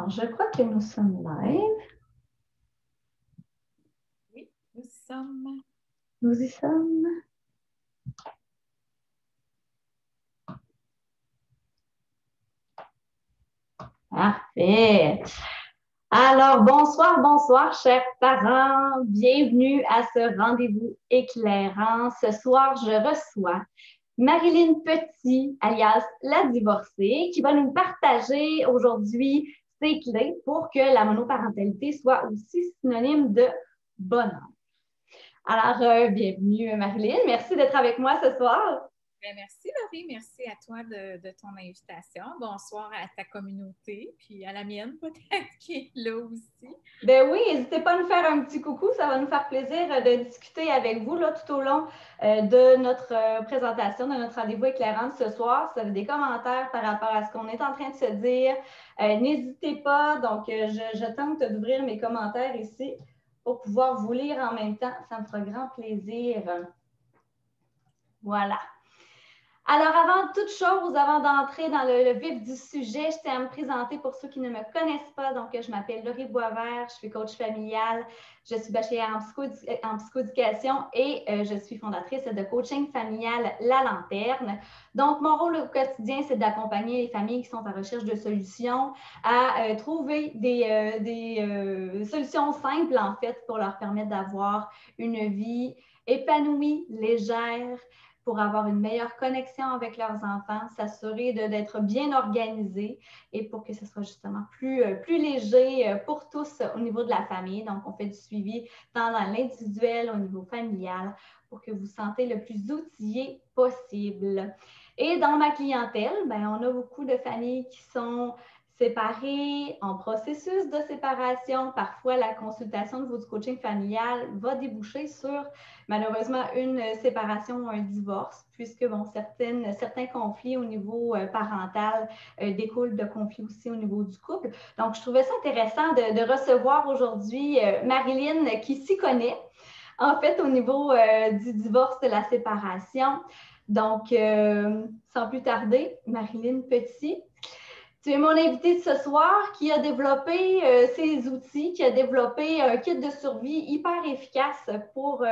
Alors, je crois que nous sommes live. Oui, nous sommes. Nous y sommes. Parfait. Alors, bonsoir, chers parents. Bienvenue à ce rendez-vous éclairant. Ce soir, je reçois Marilyn Petit, alias la divorcée, qui va nous partager aujourd'hui ses clés pour que la monoparentalité soit aussi synonyme de bonheur. Alors, bienvenue Marilyn. Merci d'être avec moi ce soir. Bien, merci Laurie, merci à toi de ton invitation. Bonsoir à ta communauté, puis à la mienne peut-être qui est là aussi. Ben oui, n'hésitez pas à nous faire un petit coucou, ça va nous faire plaisir de discuter avec vous là, tout au long de notre présentation, de notre rendez-vous éclairant ce soir. Si vous avez des commentaires par rapport à ce qu'on est en train de se dire, n'hésitez pas. Donc, je tente d'ouvrir mes commentaires ici pour pouvoir vous lire en même temps. Ça me fera grand plaisir. Voilà. Alors, avant toute chose, avant d'entrer dans le vif du sujet, je tiens à me présenter pour ceux qui ne me connaissent pas. Donc, je m'appelle Laurie Boisvert, je suis coach familial, je suis bachelière en psychoéducation et je suis fondatrice de coaching familial La Lanterne. Donc, mon rôle au quotidien, c'est d'accompagner les familles qui sont en recherche de solutions à trouver des solutions simples, en fait, pour leur permettre d'avoir une vie épanouie, légère, pour avoir une meilleure connexion avec leurs enfants, s'assurer d'être bien organisés et pour que ce soit justement plus léger pour tous au niveau de la famille. Donc, on fait du suivi tant dans l'individuel, au niveau familial, pour que vous vous sentez le plus outillé possible. Et dans ma clientèle, on a beaucoup de familles qui sont séparés, en processus de séparation. Parfois, la consultation au niveau du coaching familial va déboucher sur malheureusement une séparation ou un divorce, puisque certains conflits au niveau parental découlent de conflits aussi au niveau du couple. Donc, je trouvais ça intéressant de recevoir aujourd'hui Marilyn qui s'y connaît, en fait, au niveau du divorce, de la séparation. Donc, sans plus tarder, Marilyn Petit, tu es mon invitée de ce soir qui a développé ces outils, qui a développé un kit de survie hyper efficace pour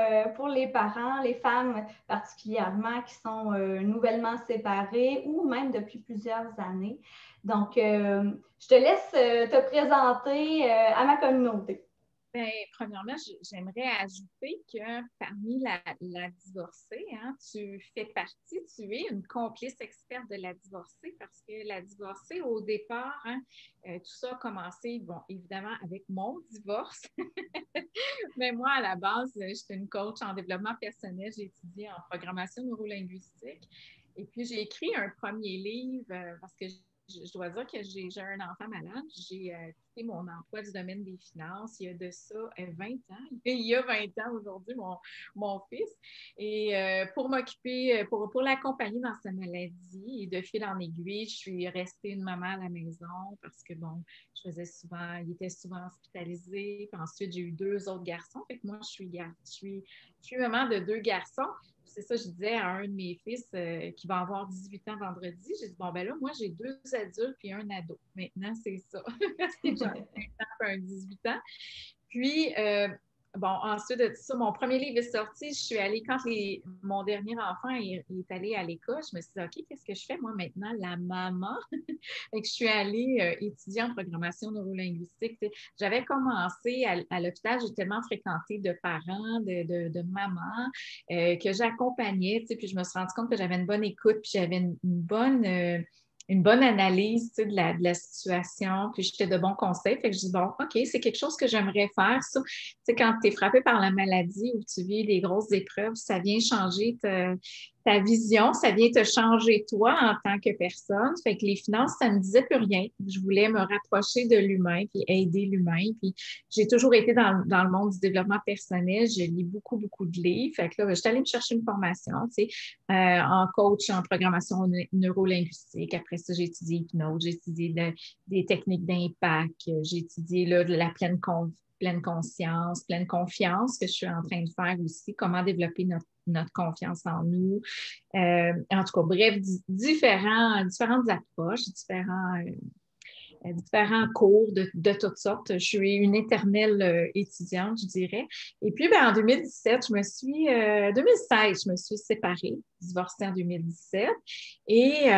les parents, les femmes particulièrement qui sont nouvellement séparées ou même depuis plusieurs années. Donc, je te laisse te présenter à ma communauté. Bien, premièrement, j'aimerais ajouter que parmi la divorcée, hein, tu fais partie, tu es une complice experte de la divorcée parce que la divorcée, au départ, hein, tout ça a commencé, bon, évidemment, avec mon divorce. Mais moi, à la base, j'étais une coach en développement personnel. J'ai étudié en programmation neurolinguistique. Et puis, j'ai écrit un premier livre parce que je dois dire que j'ai un enfant malade. J'ai quitté mon emploi du domaine des finances il y a de ça 20 ans. Il y a 20 ans aujourd'hui, mon fils. Et pour m'occuper, pour l'accompagner dans sa maladie et de fil en aiguille, je suis restée une maman à la maison parce que, bon, il était souvent hospitalisé. Puis ensuite, j'ai eu 2 autres garçons. Fait que moi, je suis maman de 2 garçons. C'est ça, je disais à un de mes fils qui va avoir 18 ans vendredi. J'ai dit, bon, ben là, moi, j'ai 2 adultes puis un ado. Maintenant, c'est ça. Parce que j'en ai 20 ans et un 18 ans. Puis, bon, ensuite de ça, mon premier livre est sorti. Je suis allée, quand mon dernier enfant est allé à l'école, je me suis dit, OK, qu'est-ce que je fais, moi, maintenant, la maman? Et que je suis allée étudier en programmation neurolinguistique. J'avais commencé à l'hôpital, j'ai tellement fréquenté de parents, de mamans que j'accompagnais, puis je me suis rendue compte que j'avais une bonne écoute, puis j'avais une bonne analyse de la situation, puis j'étais de bons conseils. Fait que je dis, bon, OK, c'est quelque chose que j'aimerais faire. Ça, quand tu es frappé par la maladie ou tu vis des grosses épreuves, ça vient changer ta vision, ça vient te changer toi en tant que personne. Fait que les finances, ça ne me disait plus rien. Je voulais me rapprocher de l'humain puis aider l'humain. Puis j'ai toujours été dans le monde du développement personnel. Je lis beaucoup, beaucoup de livres. Fait que là, je suis allée me chercher une formation, en coach, en programmation neurolinguistique. Après ça, j'ai étudié hypnose, j'ai étudié des techniques d'impact, j'ai étudié là, de la pleine conscience, pleine confiance que je suis en train de faire aussi, comment développer notre confiance en nous. En tout cas, bref, différentes approches, différents cours de toutes sortes. Je suis une éternelle étudiante, je dirais. Et puis, en 2017, 2016, je me suis séparée, divorcée en 2017. Et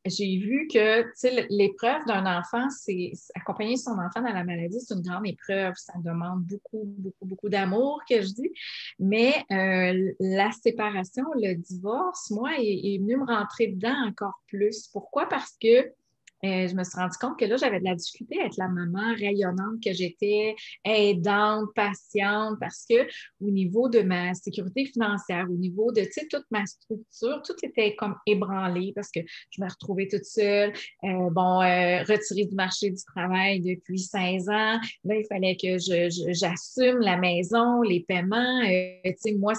j'ai vu que, tu sais, l'épreuve d'un enfant, c'est accompagner son enfant dans la maladie, c'est une grande épreuve. Ça demande beaucoup, beaucoup, beaucoup d'amour, que je dis. Mais la séparation, le divorce, moi, est venu me rentrer dedans encore plus. Pourquoi? Parce que je me suis rendu compte que là, j'avais de la difficulté à être la maman rayonnante que j'étais, aidante, patiente, parce que au niveau de ma sécurité financière, au niveau de, tu sais, toute ma structure, tout était comme ébranlé parce que je me retrouvais toute seule, retirée du marché du travail depuis 16 ans. Là, il fallait que j'assume la maison, les paiements. Tu sais, moi,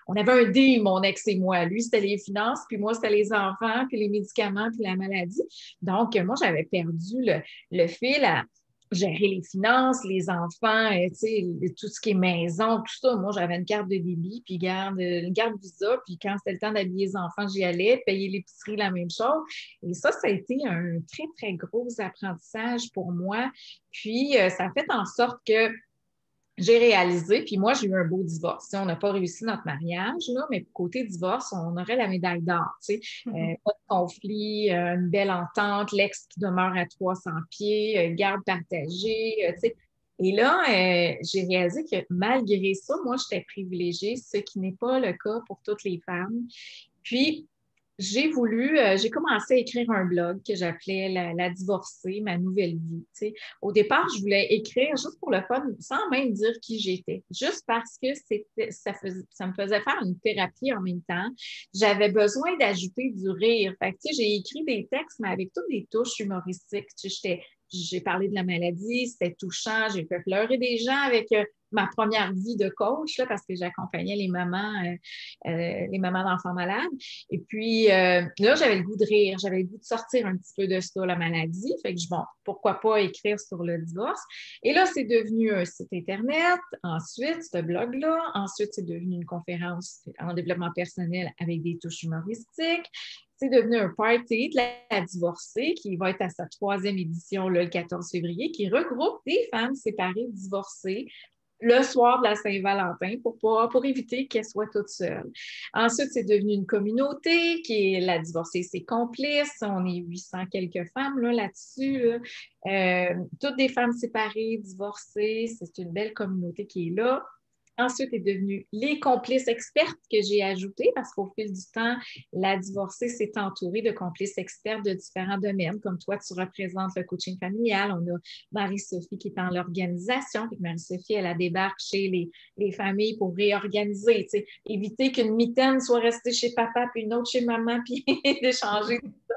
on avait un deal, mon ex et moi. Lui, c'était les finances, puis moi, c'était les enfants, puis les médicaments, puis la maladie. Donc, moi, j'avais perdu le fil à gérer les finances, les enfants, tu sais, tout ce qui est maison, tout ça. Moi, j'avais une carte de débit, puis une carte Visa, puis quand c'était le temps d'habiller les enfants, j'y allais, payer l'épicerie, la même chose. Et ça a été un très, très gros apprentissage pour moi. Puis, ça a fait en sorte que j'ai réalisé, puis moi, j'ai eu un beau divorce. On n'a pas réussi notre mariage, là, mais côté divorce, on aurait la médaille d'or. Pas de conflit, une belle entente, l'ex qui demeure à 300 pieds, garde partagée. Et là, j'ai réalisé que malgré ça, moi, j'étais privilégiée, ce qui n'est pas le cas pour toutes les femmes. Puis, j'ai commencé à écrire un blog que j'appelais la divorcée, ma nouvelle vie. Au départ, je voulais écrire juste pour le fun, sans même dire qui j'étais, juste parce que ça me faisait faire une thérapie en même temps. J'avais besoin d'ajouter du rire. Fait que, j'ai écrit des textes, mais avec toutes des touches humoristiques. J'ai parlé de la maladie, c'était touchant, j'ai fait pleurer des gens avec ma première vie de coach, là, parce que j'accompagnais les mamans d'enfants malades. Et puis, là, j'avais le goût de rire, j'avais le goût de sortir un petit peu de ça, la maladie. Fait que, pourquoi pas écrire sur le divorce? Et là, c'est devenu un site Internet. Ensuite, ce blog-là. Ensuite, c'est devenu une conférence en développement personnel avec des touches humoristiques. C'est devenu un party de la divorcée qui va être à sa 3e édition là, le 14 février, qui regroupe des femmes séparées, divorcées, le soir de la Saint-Valentin pour éviter qu'elle soit toute seule. Ensuite, c'est devenu une communauté qui est la divorcée, ses complices. On est 800 quelques femmes là-dessus. Toutes des femmes séparées, divorcées. C'est une belle communauté qui est là. Ensuite est devenue les complices expertes que j'ai ajoutées parce qu'au fil du temps, la divorcée s'est entourée de complices experts de différents domaines. Comme toi, tu représentes le coaching familial. On a Marie-Sophie qui est dans l'organisation. Marie-Sophie, elle débarque chez les familles pour réorganiser, éviter qu'une mitaine soit restée chez papa puis une autre chez maman puis d'échanger tout ça.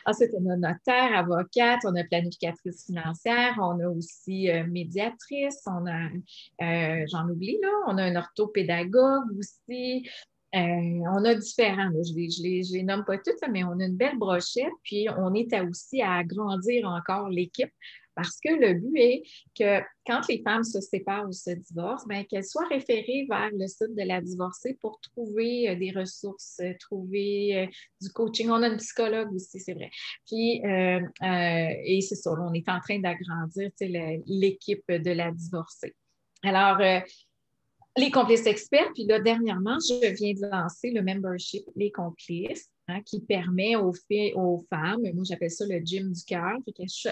Ensuite, on a notaire, avocate, on a planificatrice financière, on a aussi médiatrice, on a, j'en oublie là, on a un orthopédagogue aussi. On a différents, là, je les nomme pas toutes, mais on a une belle brochette, puis on est aussi à agrandir encore l'équipe parce que le but est que quand les femmes se séparent ou se divorcent, bien, qu'elles soient référées vers le site de la divorcée pour trouver des ressources, trouver du coaching. On a une psychologue aussi, c'est vrai. Puis, et c'est ça, là, on est en train d'agrandir l'équipe de la divorcée. Alors, les complices experts, puis là, dernièrement, je viens de lancer le membership Les Complices, qui permet aux femmes, moi j'appelle ça le gym du cœur,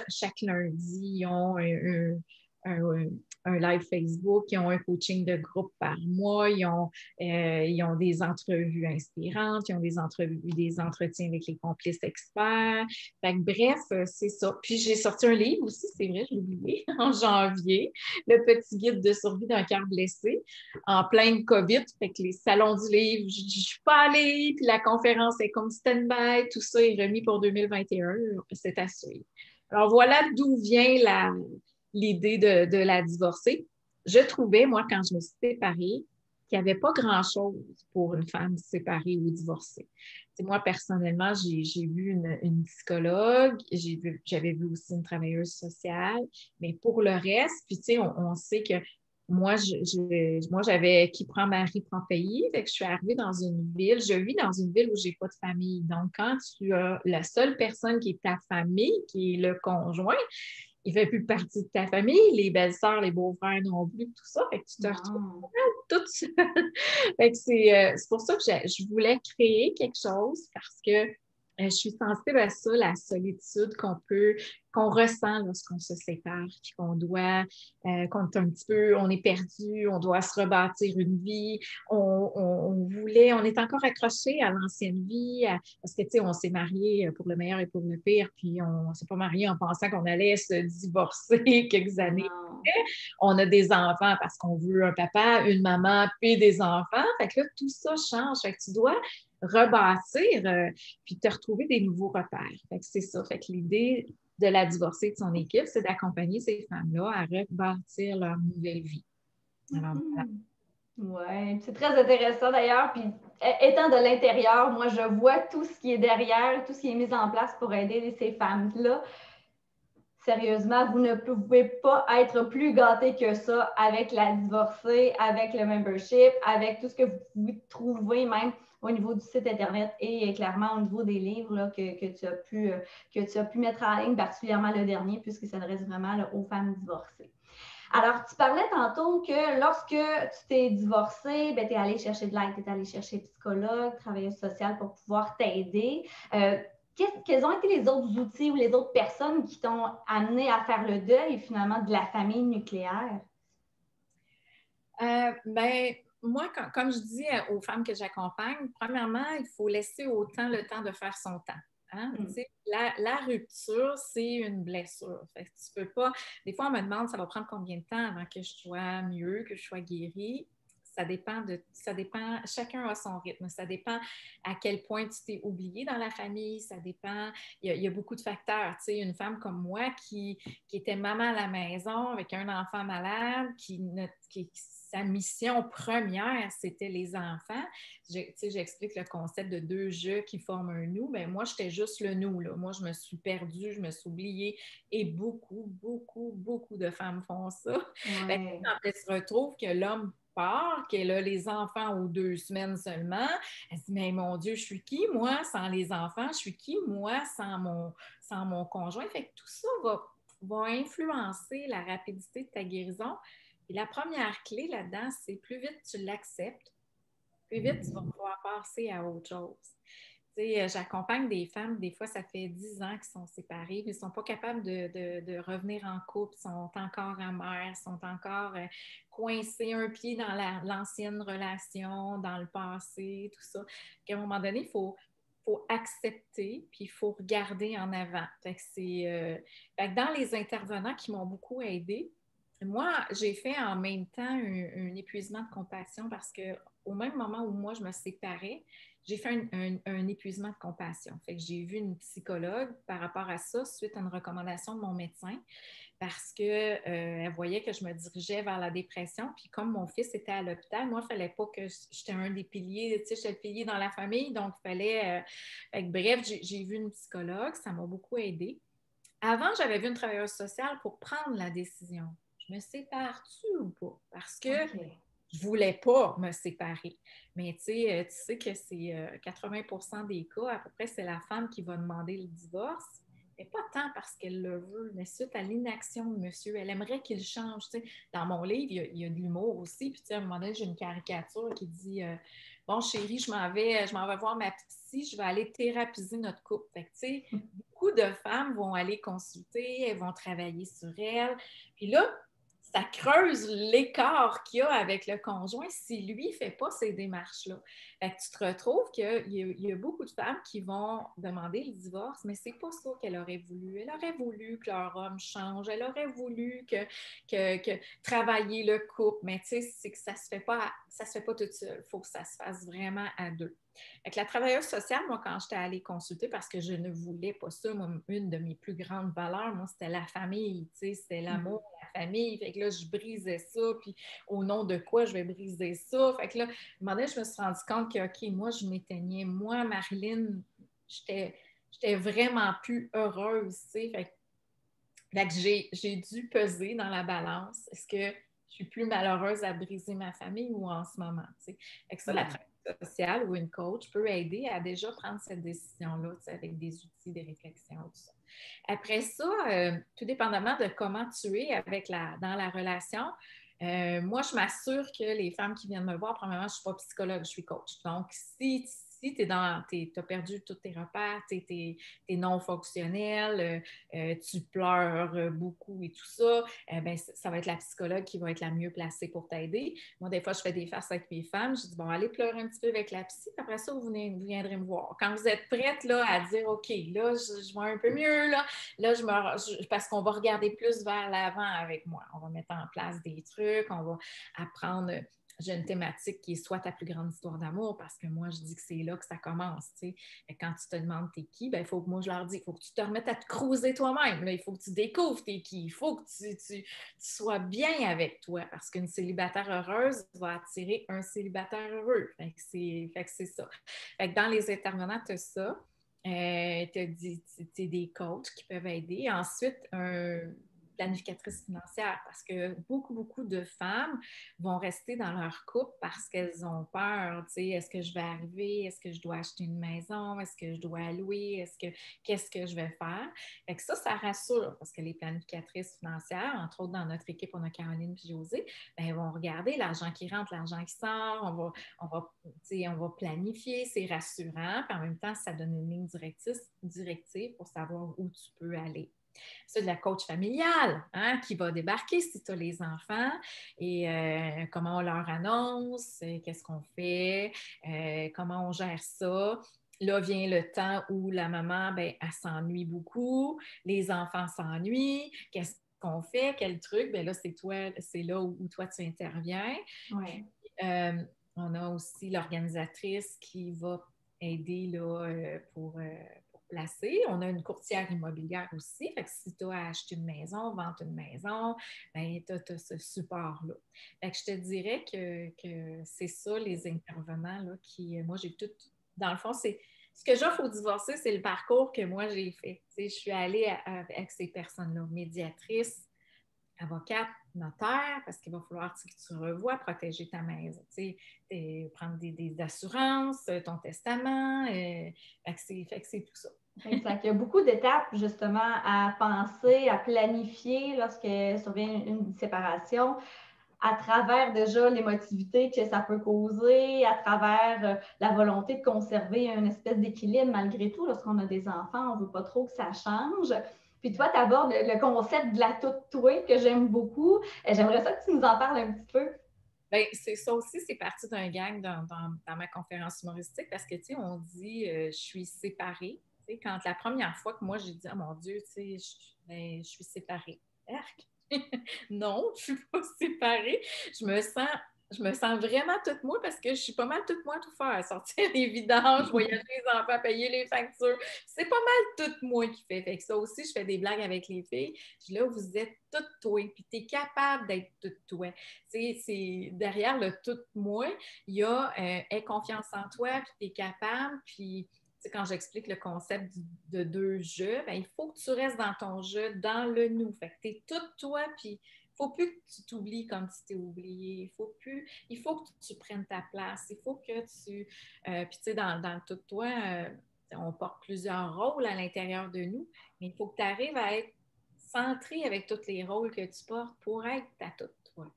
chaque lundi, ils ont un live Facebook, ils ont un coaching de groupe par mois, ils ont des entrevues inspirantes, ils ont des entretiens avec les complices experts. Fait que, bref, c'est ça. Puis j'ai sorti un livre aussi, c'est vrai, je l'ai oublié, en janvier, Le petit guide de survie d'un cœur blessé, en plein COVID. Fait que les salons du livre, je ne suis pas allée, puis la conférence est comme stand-by, tout ça est remis pour 2021, c'est à suivre. Alors voilà d'où vient l'idée de la divorcée. Je trouvais, moi, quand je me suis séparée, qu'il n'y avait pas grand-chose pour une femme séparée ou divorcée. T'sais, moi, personnellement, j'ai vu une psychologue, j'avais vu aussi une travailleuse sociale, mais pour le reste, puis tu sais, on sait que moi, j'avais qui prend mari, prend pays. Fait que je suis arrivée dans une ville. Je vis dans une ville où j'ai pas de famille. Donc, quand tu as la seule personne qui est ta famille, qui est le conjoint, il fait plus partie de ta famille. Les belles-sœurs, les beaux-frères non plus, tout ça. Fait que tu te retrouves Non. toute seule. Fait que c'est pour ça que je voulais créer quelque chose parce que je suis sensible à ça, la solitude qu'on ressent lorsqu'on se sépare, puis qu'on est un petit peu, on est perdu, on doit se rebâtir une vie. On est encore accroché à l'ancienne vie, parce que, tu sais, on s'est marié pour le meilleur et pour le pire, puis on ne s'est pas marié en pensant qu'on allait se divorcer quelques années. Non. On a des enfants parce qu'on veut un papa, une maman, puis des enfants. Fait que là, tout ça change. Fait que tu dois rebâtir, puis te retrouver des nouveaux repères. Fait que c'est ça. Fait que l'idée de la divorcée de son équipe, c'est d'accompagner ces femmes-là à rebâtir leur nouvelle vie. Alors, voilà. Oui, c'est très intéressant d'ailleurs. Puis, étant de l'intérieur, moi, je vois tout ce qui est derrière, tout ce qui est mis en place pour aider ces femmes-là. Sérieusement, vous ne pouvez pas être plus gâté que ça avec la divorcée, avec le membership, avec tout ce que vous pouvez trouver même au niveau du site Internet et clairement au niveau des livres là, que tu as pu mettre en ligne, particulièrement le dernier, puisqu'il s'adresse vraiment là, aux femmes divorcées. Alors, tu parlais tantôt que lorsque tu t'es divorcée, tu es allé chercher de l'aide, tu es allé chercher psychologue, travailleuse sociale pour pouvoir t'aider. Quels ont été les autres outils ou les autres personnes qui t'ont amené à faire le deuil finalement de la famille nucléaire? Moi, comme je dis aux femmes que j'accompagne, premièrement, il faut laisser au temps le temps de faire son temps. Hein? La rupture, c'est une blessure. Fait que tu peux pas. Des fois, on me demande ça va prendre combien de temps avant que je sois mieux, que je sois guérie. Ça dépend, chacun a son rythme. Ça dépend à quel point tu t'es oublié dans la famille. Ça dépend, il y a beaucoup de facteurs. Tu sais, une femme comme moi qui était maman à la maison avec un enfant malade, sa mission première, c'était les enfants. J'explique le concept de deux jeux qui forment un nous. Mais moi, j'étais juste le nous. Là. Moi, je me suis perdue, je me suis oubliée. Et beaucoup, beaucoup, beaucoup de femmes font ça. Ouais. Quand elles se retrouvent que l'homme part, qu'elle a les enfants aux 2 semaines seulement, elle se dit, mais mon Dieu, je suis qui, moi, sans les enfants? Je suis qui, moi, sans mon conjoint? Fait que tout ça va influencer la rapidité de ta guérison. Et la première clé là-dedans, c'est plus vite tu l'acceptes, plus vite tu vas pouvoir passer à autre chose. J'accompagne des femmes, des fois, ça fait 10 ans qu'ils sont séparées, mais ils ne sont pas capables de revenir en couple, sont encore amers, sont encore coincés un pied dans l'ancienne relation, dans le passé, tout ça. À un moment donné, il faut accepter, puis il faut regarder en avant. Fait que dans les intervenants qui m'ont beaucoup aidée, moi, j'ai fait en même temps un épuisement de compassion parce que au même moment où moi, je me séparais, j'ai fait un épuisement de compassion. Fait que j'ai vu une psychologue par rapport à ça suite à une recommandation de mon médecin parce qu'elle voyait que je me dirigeais vers la dépression. Puis comme mon fils était à l'hôpital, moi, il ne fallait pas que j'étais un des piliers, tu sais, j'étais le pilier dans la famille, donc il fallait... bref, j'ai vu une psychologue, ça m'a beaucoup aidée. Avant, j'avais vu une travailleuse sociale pour prendre la décision. Je me sépare-tu ou pas? Parce que je ne voulais pas me séparer. Mais tu sais que c'est 80% des cas, à peu près, c'est la femme qui va demander le divorce. Mais pas tant parce qu'elle le veut, mais suite à l'inaction de monsieur. Elle aimerait qu'il change. Tu sais. Dans mon livre, il y a de l'humour aussi. Puis, tu sais, à un moment donné, j'ai une caricature qui dit bon, chérie, je m'en vais voir ma psy, je vais aller thérapiser notre couple. Fait que, tu sais, beaucoup de femmes vont aller consulter, elles vont travailler sur elles. Puis là, ça creuse l'écart qu'il y a avec le conjoint si lui ne fait pas ces démarches-là. Fait que tu te retrouves qu'il y a beaucoup de femmes qui vont demander le divorce, mais c'est pas ça qu'elle aurait voulu. Elle aurait voulu que leur homme change, elle aurait voulu que travailler le couple, mais tu sais, c'est que ça se fait pas toute seule. Il faut que ça se fasse vraiment à deux. Avec la travailleuse sociale, moi, quand j'étais allée consulter, parce que je ne voulais pas ça, moi, une de mes plus grandes valeurs, moi, c'était la famille, tu sais, c'était l'amour, la famille. Fait que là, je brisais ça, puis au nom de quoi je vais briser ça? Fait que là, à un moment donné, je me suis rendu compte que, OK, moi, je m'éteignais. Moi, Marilyn, j'étais vraiment plus heureuse, tu sais. Fait que j'ai dû peser dans la balance. Est-ce que suis plus malheureuse à briser ma famille ou en ce moment. Fait que ça, la travailleuse sociale ou une coach peut aider à déjà prendre cette décision-là avec des outils, des réflexions, tout ça. Après ça, tout dépendamment de comment tu es dans la relation, moi, je m'assure que les femmes qui viennent me voir, premièrement, je ne suis pas psychologue, je suis coach. Donc, si tu as perdu tous tes repères, tu es non fonctionnel, tu pleures beaucoup et tout ça, ben, ça va être la psychologue qui va être la mieux placée pour t'aider. Moi, des fois, je fais des farces avec mes femmes. Je dis, bon, allez pleurer un petit peu avec la psy, puis après ça, vous viendrez me voir. Quand vous êtes prête là, à dire, OK, là, je vois un peu mieux, là parce qu'on va regarder plus vers l'avant avec moi. On va mettre en place des trucs, on va apprendre. J'ai une thématique qui est soit ta plus grande histoire d'amour, parce que moi, je dis que c'est là que ça commence. T'sais. Quand tu te demandes t'es qui, ben, moi, je leur dis, il faut que tu te remettes à te cruiser toi-même. Là. Il faut que tu découvres t'es qui. Il faut que tu sois bien avec toi, parce qu'une célibataire heureuse va attirer un célibataire heureux. Fait que c'est ça. Fait que dans les intervenants, tu as ça. Tu as des coachs qui peuvent aider. Ensuite, planificatrice financière, parce que beaucoup de femmes vont rester dans leur couple parce qu'elles ont peur. Est-ce que je vais arriver? Est-ce que je dois acheter une maison? Est-ce que je dois louer? Qu'est-ce que je vais faire? Fait que ça rassure parce que les planificatrices financières, entre autres dans notre équipe, on a Caroline et Josée, ben, vont regarder l'argent qui rentre, l'argent qui sort, on va planifier, c'est rassurant, puis en même temps, ça donne une ligne directive pour savoir où tu peux aller. C'est de la coach familiale qui va débarquer si tu as les enfants et comment on leur annonce, qu'est-ce qu'on fait, comment on gère ça. Là vient le temps où la maman, ben, elle s'ennuie beaucoup, les enfants s'ennuient, qu'est-ce qu'on fait, quel truc? Ben là, c'est là où toi tu interviens. Ouais. On a aussi l'organisatrice qui va aider là, pour placer. On a une courtière immobilière aussi. Fait que si tu as acheté une maison, vendre une maison, ben, tu as ce support-là. Fait que je te dirais que c'est ça, les intervenants là, qui, moi, j'ai tout. Dans le fond, c'est. Ce que j'offre aux divorcés, c'est le parcours que moi, j'ai fait. Je suis allée avec ces personnes-là, médiatrices, avocate, notaire, parce qu'il va falloir que tu revoies, protéger ta maison, prendre des assurances, ton testament. Fait que c'est tout ça. Exact. Il y a beaucoup d'étapes justement à penser, à planifier lorsque survient une séparation, à travers déjà l'émotivité que ça peut causer, à travers la volonté de conserver une espèce d'équilibre malgré tout. Lorsqu'on a des enfants, on ne veut pas trop que ça change. Puis toi, tu abordes le concept de la toute toi que j'aime beaucoup. J'aimerais ça que tu nous en parles un petit peu. Bien, c'est ça aussi, c'est parti d'un gag dans ma conférence humoristique parce que, tu sais, on dit je suis séparée. Tu sais, quand la première fois que moi, j'ai dit, oh mon Dieu, tu sais, je suis séparée. Arc! Non, je ne suis pas séparée. Je me sens vraiment toute moi parce que je suis pas mal toute moi à tout faire. Sortir les vidanges, voyager les enfants, payer les factures. C'est pas mal toute moi qui fait. Fait que ça aussi, je fais des blagues avec les filles. Je dis là, vous êtes toute toi, puis tu es capable d'être toute toi. C'est derrière le tout moi, il y a aie confiance en toi, puis tu es capable, puis quand j'explique le concept de deux jeux, ben, il faut que tu restes dans ton jeu, dans le nous. Fait que tu es toute toi, puis il ne faut plus que tu t'oublies comme tu t'es oublié. Il faut que tu prennes ta place. Il faut que tu... puis tu sais, dans le tout toi, on porte plusieurs rôles à l'intérieur de nous, mais il faut que tu arrives à être centré avec tous les rôles que tu portes pour être ta toute toi.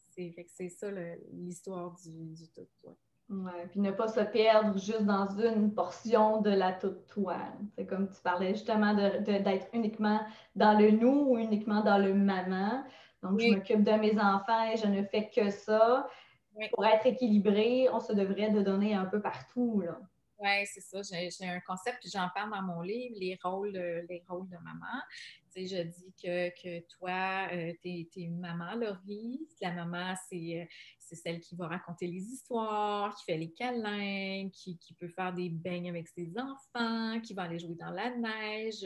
C'est ça l'histoire du tout toi. Ouais, puis ne pas se perdre juste dans une portion de la toute toi. C'est comme tu parlais justement d'être uniquement dans le nous ou uniquement dans le maman. Donc, je Oui, m'occupe de mes enfants et je ne fais que ça. oui. Pour être équilibré, on se devrait de donner un peu partout, là. Oui, c'est ça. J'ai un concept, puis j'en parle dans mon livre, les rôles de maman. Tu sais, je dis que toi, tu es une maman, Laurie. La maman, c'est celle qui va raconter les histoires, qui fait les câlins, qui peut faire des beignes avec ses enfants, qui va aller jouer dans la neige,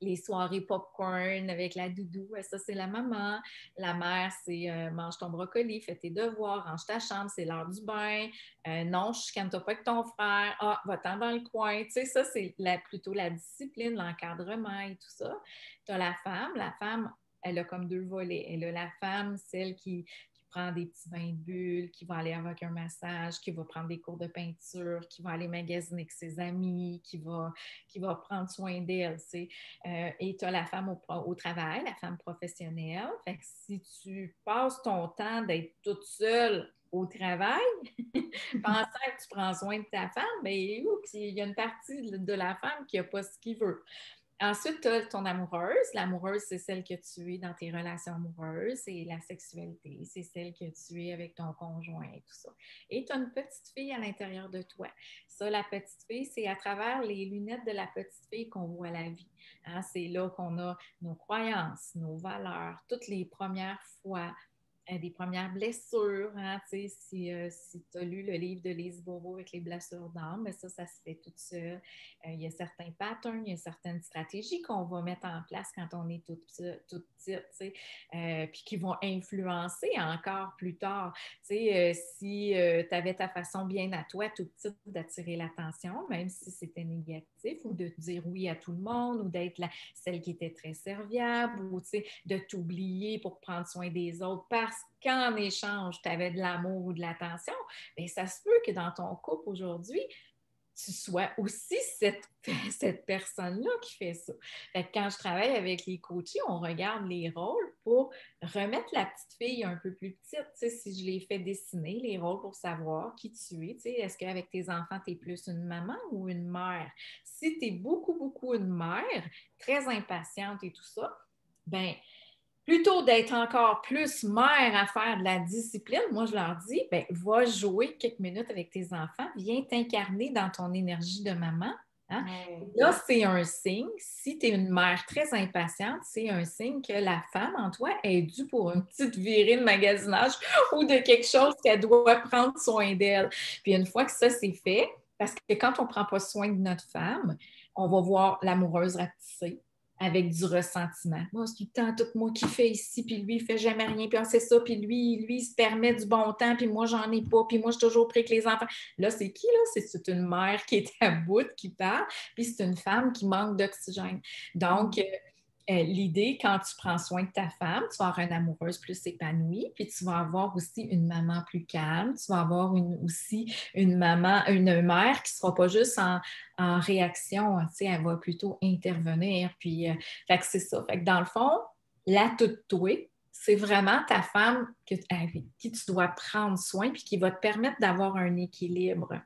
les soirées popcorn avec la doudou. Ça, c'est la maman. La mère, c'est mange ton brocoli, fais tes devoirs, range ta chambre, c'est l'heure du bain. Non, je ne chicane-toi pas avec ton frère. Ah, va-t'en dans le coin. Tu sais, ça, c'est plutôt la discipline, l'encadrement et tout ça. Tu as la femme. La femme, elle a comme deux volets. Elle a la femme, celle qui prend des petits bains de bulles, qui va aller avec un massage, qui va prendre des cours de peinture, qui va aller magasiner avec ses amis, qui va prendre soin d'elle, tu sais. Et tu as la femme au travail, la femme professionnelle. Fait que si tu passes ton temps d'être toute seule au travail, pensant que tu prends soin de ta femme, bien, oups, il y a une partie de la femme qui n'a pas ce qu'il veut. Ensuite, tu as ton amoureuse. L'amoureuse, c'est celle que tu es dans tes relations amoureuses. C'est la sexualité. C'est celle que tu es avec ton conjoint et tout ça. Et tu as une petite fille à l'intérieur de toi. Ça, la petite fille, c'est à travers les lunettes de la petite fille qu'on voit la vie. Hein? C'est là qu'on a nos croyances, nos valeurs, toutes les premières fois, des premières blessures. Hein, si tu as lu le livre de Lise Bourbeau avec les blessures d'âme, mais ça se fait toute seule. Il y a certains patterns, il y a certaines stratégies qu'on va mettre en place quand on est toute petite, puis qui vont influencer encore plus tard. Si tu avais ta façon bien à toi, toute petite, d'attirer l'attention, même si c'était négatif, ou de dire oui à tout le monde, ou d'être celle qui était très serviable, ou de t'oublier pour prendre soin des autres parce qu'en échange, tu avais de l'amour ou de l'attention, bien, ça se peut que dans ton couple aujourd'hui, tu sois aussi cette personne-là qui fait ça. Fait que quand je travaille avec les coachés, on regarde les rôles pour remettre la petite fille un peu plus petite. Tu sais, si je les fais dessiner, les rôles pour savoir qui tu es. Tu sais, est-ce qu'avec tes enfants, tu es plus une maman ou une mère? Si tu es beaucoup, beaucoup une mère, très impatiente et tout ça, bien, plutôt d'être encore plus mère à faire de la discipline, moi, je leur dis, ben, va jouer quelques minutes avec tes enfants, viens t'incarner dans ton énergie de maman. Hein? Ouais. Là, c'est un signe. Si tu es une mère très impatiente, c'est un signe que la femme en toi est due pour une petite virée de magasinage ou de quelque chose qu'elle doit prendre soin d'elle. Puis une fois que ça, c'est fait, parce que quand on ne prend pas soin de notre femme, on va voir l'amoureuse rapetisser avec du ressentiment. Moi, c'est tout le temps tout moi qui fait ici, puis lui, il fait jamais rien, puis c'est ça, puis lui, il se permet du bon temps, puis moi, j'en ai pas, puis moi, je suis toujours pris avec les enfants. Là, c'est qui, là? C'est une mère qui est à bout, qui parle, puis c'est une femme qui manque d'oxygène. Donc, l'idée, quand tu prends soin de ta femme, tu vas avoir une amoureuse plus épanouie, puis tu vas avoir aussi une maman plus calme, tu vas avoir aussi une maman, une mère qui ne sera pas juste en réaction, tu sais, elle va plutôt intervenir, puis fait que c'est ça. Fait que dans le fond, la toute toi, c'est vraiment ta femme avec qui tu dois prendre soin, puis qui va te permettre d'avoir un équilibre,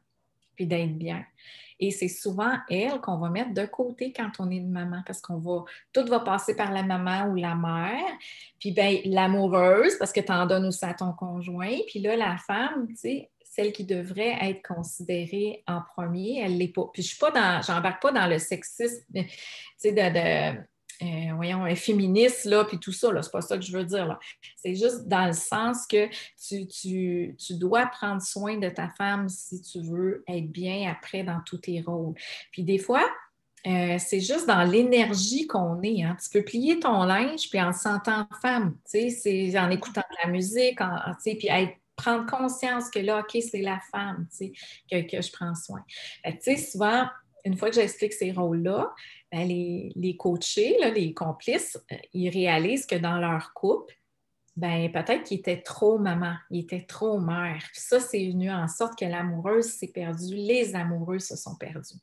puis d'être bien. Et c'est souvent elle qu'on va mettre de côté quand on est une maman, parce tout va passer par la maman ou la mère, puis bien, l'amoureuse, parce que tu en donnes aussi à ton conjoint, puis là, la femme, tu sais, celle qui devrait être considérée en premier, elle ne l'est pas. Puis j'embarque pas dans le sexisme, tu sais, voyons, féministe, là, puis tout ça, là, c'est pas ça que je veux dire, là. C'est juste dans le sens que tu dois prendre soin de ta femme si tu veux être bien après dans tous tes rôles. Puis des fois, c'est juste dans l'énergie qu'on est. Hein. Tu peux plier ton linge, puis en te sentant femme, tu sais, c'est en écoutant de la musique, tu sais, puis prendre conscience que là, OK, c'est la femme, tu sais, que je prends soin. Fait que, tu sais, souvent, une fois que j'explique ces rôles-là, ben, les coachés, là, les complices, ils réalisent que dans leur couple, ben, peut-être qu'ils étaient trop maman, ils étaient trop mère. Puis ça, c'est venu en sorte que l'amoureuse s'est perdue, les amoureux se sont perdus.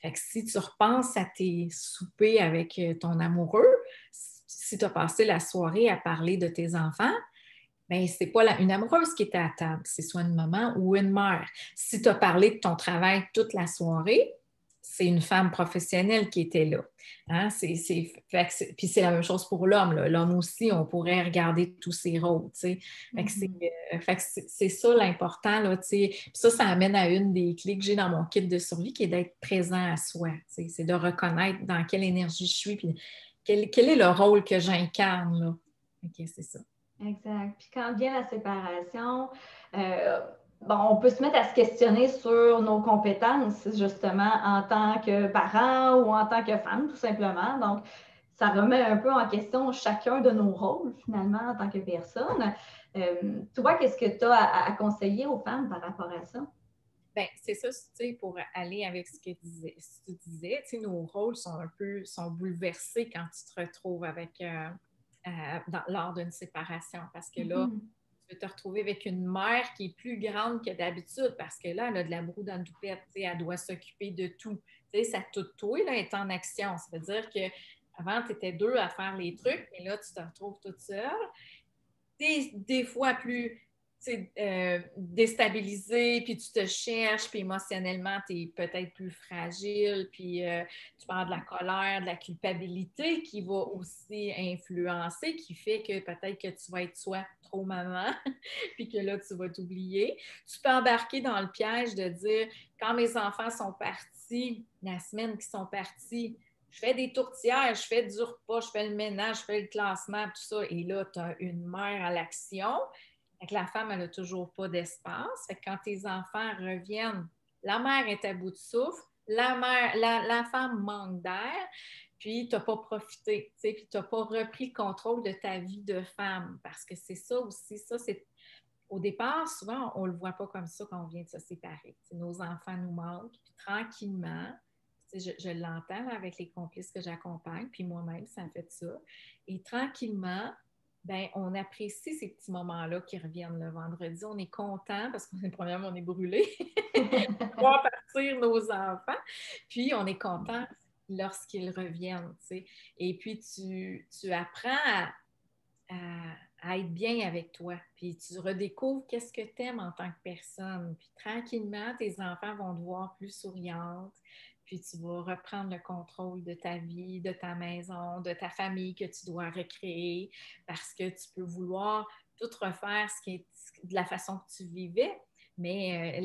Fait que si tu repenses à tes soupers avec ton amoureux, si tu as passé la soirée à parler de tes enfants, bien, ce n'est pas une amoureuse qui était à table, c'est soit une maman ou une mère. Si tu as parlé de ton travail toute la soirée, c'est une femme professionnelle qui était là. Hein? Puis c'est la même chose pour l'homme. Là. L'homme aussi, on pourrait regarder tous ses rôles. Fait que c'est ça l'important. Là, puis ça amène à une des clés que j'ai dans mon kit de survie, qui est d'être présent à soi. C'est de reconnaître dans quelle énergie je suis, puis quel est le rôle que j'incarne. Là. OK, c'est ça. Exact. Puis quand vient la séparation, on peut se mettre à se questionner sur nos compétences, justement, en tant que parent ou en tant que femme, tout simplement. Donc, ça remet un peu en question chacun de nos rôles, finalement, en tant que personne. Toi, qu'est-ce que tu as à conseiller aux femmes par rapport à ça? Bien, c'est ça, tu sais, pour aller avec ce que tu disais, tu sais, nos rôles sont bouleversés quand tu te retrouves avec lors d'une séparation, parce que là, tu veux te retrouver avec une mère qui est plus grande que d'habitude parce que là, elle a de la broue dans le toupette, elle doit s'occuper de tout. Sa toute toi là, est en action. Ça veut dire qu'avant, tu étais deux à faire les trucs, mais là, tu te retrouves toute seule. Des fois plus déstabilisé, puis tu te cherches, puis émotionnellement, tu es peut-être plus fragile, puis tu parles de la colère, de la culpabilité qui va aussi influencer, qui fait que peut-être que tu vas être soit trop maman, puis que là, tu vas t'oublier. Tu peux embarquer dans le piège de dire, quand mes enfants sont partis, la semaine qu'ils sont partis, je fais des tourtières, je fais du repas, je fais le ménage, je fais le classement, tout ça. Et là, tu as une mère à l'action. Fait que la femme, elle n'a toujours pas d'espace. Fait que quand tes enfants reviennent, la mère est à bout de souffle, la femme manque d'air, puis tu n'as pas profité, puis tu n'as pas repris le contrôle de ta vie de femme. Parce que c'est ça aussi, ça, c'est. Au départ, souvent, on ne le voit pas comme ça quand on vient de se séparer. Nos enfants nous manquent, puis tranquillement, je l'entends là, avec les complices que j'accompagne, puis moi-même, ça me fait ça. Et tranquillement, ben, on apprécie ces petits moments-là qui reviennent le vendredi. On est content parce qu'on est premièrement, on est brûlé de voir partir nos enfants. Puis on est content lorsqu'ils reviennent. T'sais. Et puis tu apprends à être bien avec toi. Puis tu redécouvres qu'est-ce que tu aimes en tant que personne. Puis tranquillement, tes enfants vont te voir plus souriante. Puis tu vas reprendre le contrôle de ta vie, de ta maison, de ta famille que tu dois recréer parce que tu peux vouloir tout refaire ce qui est de la façon que tu vivais. Mais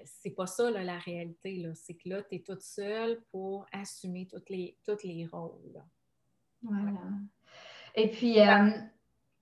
c'est pas ça là, la réalité. Là. C'est que là, tu es toute seule pour assumer tous les rôles. Là. Voilà. Et puis,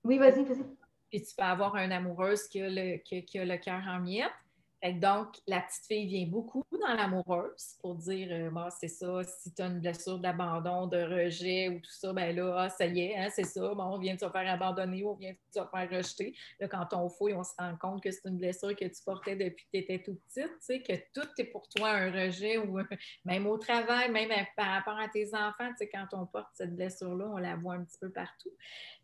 oui, vas-y, vas-y. Puis tu peux avoir une amoureuse qui a le cœur en miettes. Fait que donc, la petite fille vient beaucoup dans l'amoureuse pour dire, bon, c'est ça, si tu as une blessure d'abandon, de rejet ou tout ça, ben là, ça y est, hein, c'est ça, bon, on vient de se faire abandonner ou on vient de se faire rejeter. Là, quand on fouille, on se rend compte que c'est une blessure que tu portais depuis que tu étais tout petite, tu sais, que tout est pour toi un rejet ou même au travail, même par rapport à tes enfants, tu sais, quand on porte cette blessure-là, on la voit un petit peu partout.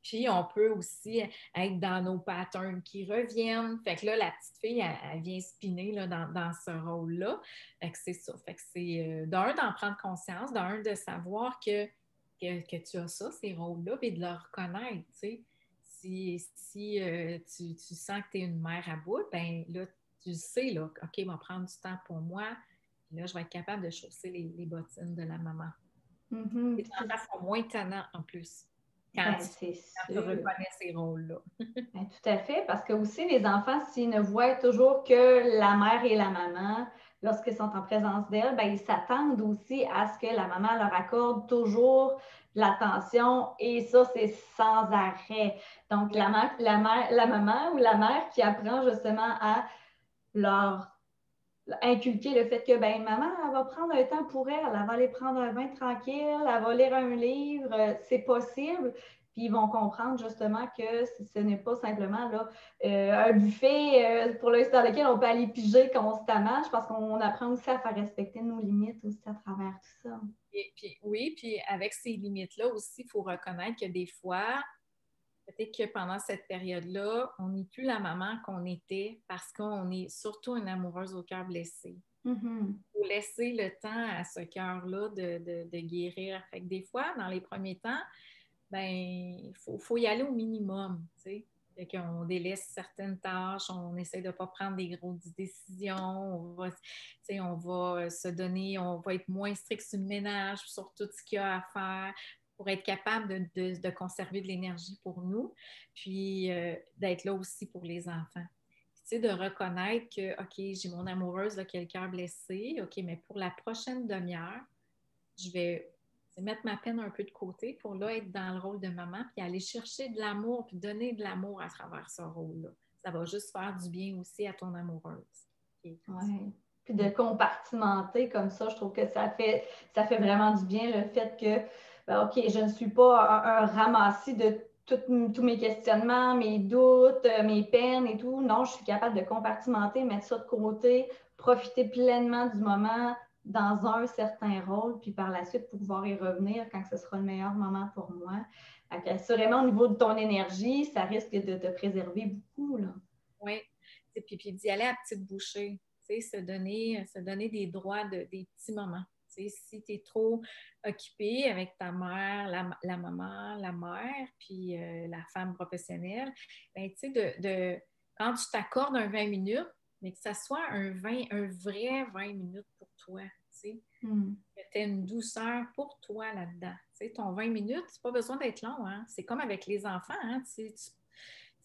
Puis, on peut aussi être dans nos patterns qui reviennent. Fait que là, la petite fille, elle vient spinner là, dans ce rôle-là. Fait que c'est ça. Fait que c'est d'un, d'en prendre conscience, d'un, de savoir que tu as ça, ces rôles-là, puis de le reconnaître, tu sais. Si tu sens que tu es une mère à bout, ben là, tu sais, là, OK, je vais prendre du temps pour moi. Puis là, je vais être capable de chausser les bottines de la maman. Mm-hmm. Les enfants sont moins tannants en plus. Ben, Quand tu reconnais ces rôles-là. Ben, tout à fait, parce que aussi les enfants, s'ils ne voient toujours que la mère et la maman, lorsqu'ils sont en présence d'elle, ben, ils s'attendent aussi à ce que la maman leur accorde toujours l'attention et ça, c'est sans arrêt. Donc, la maman ou la mère qui apprend justement à leur inculquer le fait que, ben, maman, elle va prendre un temps pour elle, elle va aller prendre un bain tranquille, elle va lire un livre, c'est possible. Puis ils vont comprendre justement que ce n'est pas simplement là, un buffet pour l'instant dans lequel on peut aller piger constamment. Je pense qu'on apprend aussi à faire respecter nos limites aussi à travers tout ça. Puis avec ces limites-là aussi, il faut reconnaître que des fois, peut-être que pendant cette période-là, on n'est plus la maman qu'on était parce qu'on est surtout une amoureuse au cœur blessé. Mm-hmm. Il faut laisser le temps à ce cœur-là de guérir. Fait que des fois, dans les premiers temps, ben, il faut y aller au minimum, tu sais. Fait qu'on délaisse certaines tâches, on essaie de ne pas prendre des grosses décisions, on va se donner, on va être moins strict sur le ménage, sur tout ce qu'il y a à faire pour être capable de conserver de l'énergie pour nous, puis d'être là aussi pour les enfants. Tu sais, de reconnaître que, OK, j'ai mon amoureuse là, qui a le cœur blessé, OK, mais pour la prochaine demi-heure, je vais mettre ma peine un peu de côté pour là être dans le rôle de maman puis aller chercher de l'amour puis donner de l'amour à travers ce rôle-là. Ça va juste faire du bien aussi à ton amoureuse. Okay. Oui. Puis de compartimenter comme ça, je trouve que ça fait vraiment du bien le fait que, ben, OK, je ne suis pas un ramassis de tous mes questionnements, mes doutes, mes peines et tout. Non, je suis capable de compartimenter, mettre ça de côté, profiter pleinement du moment dans un certain rôle, puis par la suite pouvoir y revenir quand ce sera le meilleur moment pour moi. Assurément, au niveau de ton énergie, ça risque de te préserver beaucoup, là. Oui. Puis d'y aller à petite bouchée. Se donner des droits, des petits moments. Si tu es trop occupé avec ta mère, la maman, la mère, puis la femme professionnelle, bien, quand tu t'accordes un 20 minutes, mais que ça soit un vrai 20 minutes pour toi, que tu aies une douceur pour toi là-dedans. Ton 20 minutes, c'est pas besoin d'être long, hein? C'est comme avec les enfants, hein?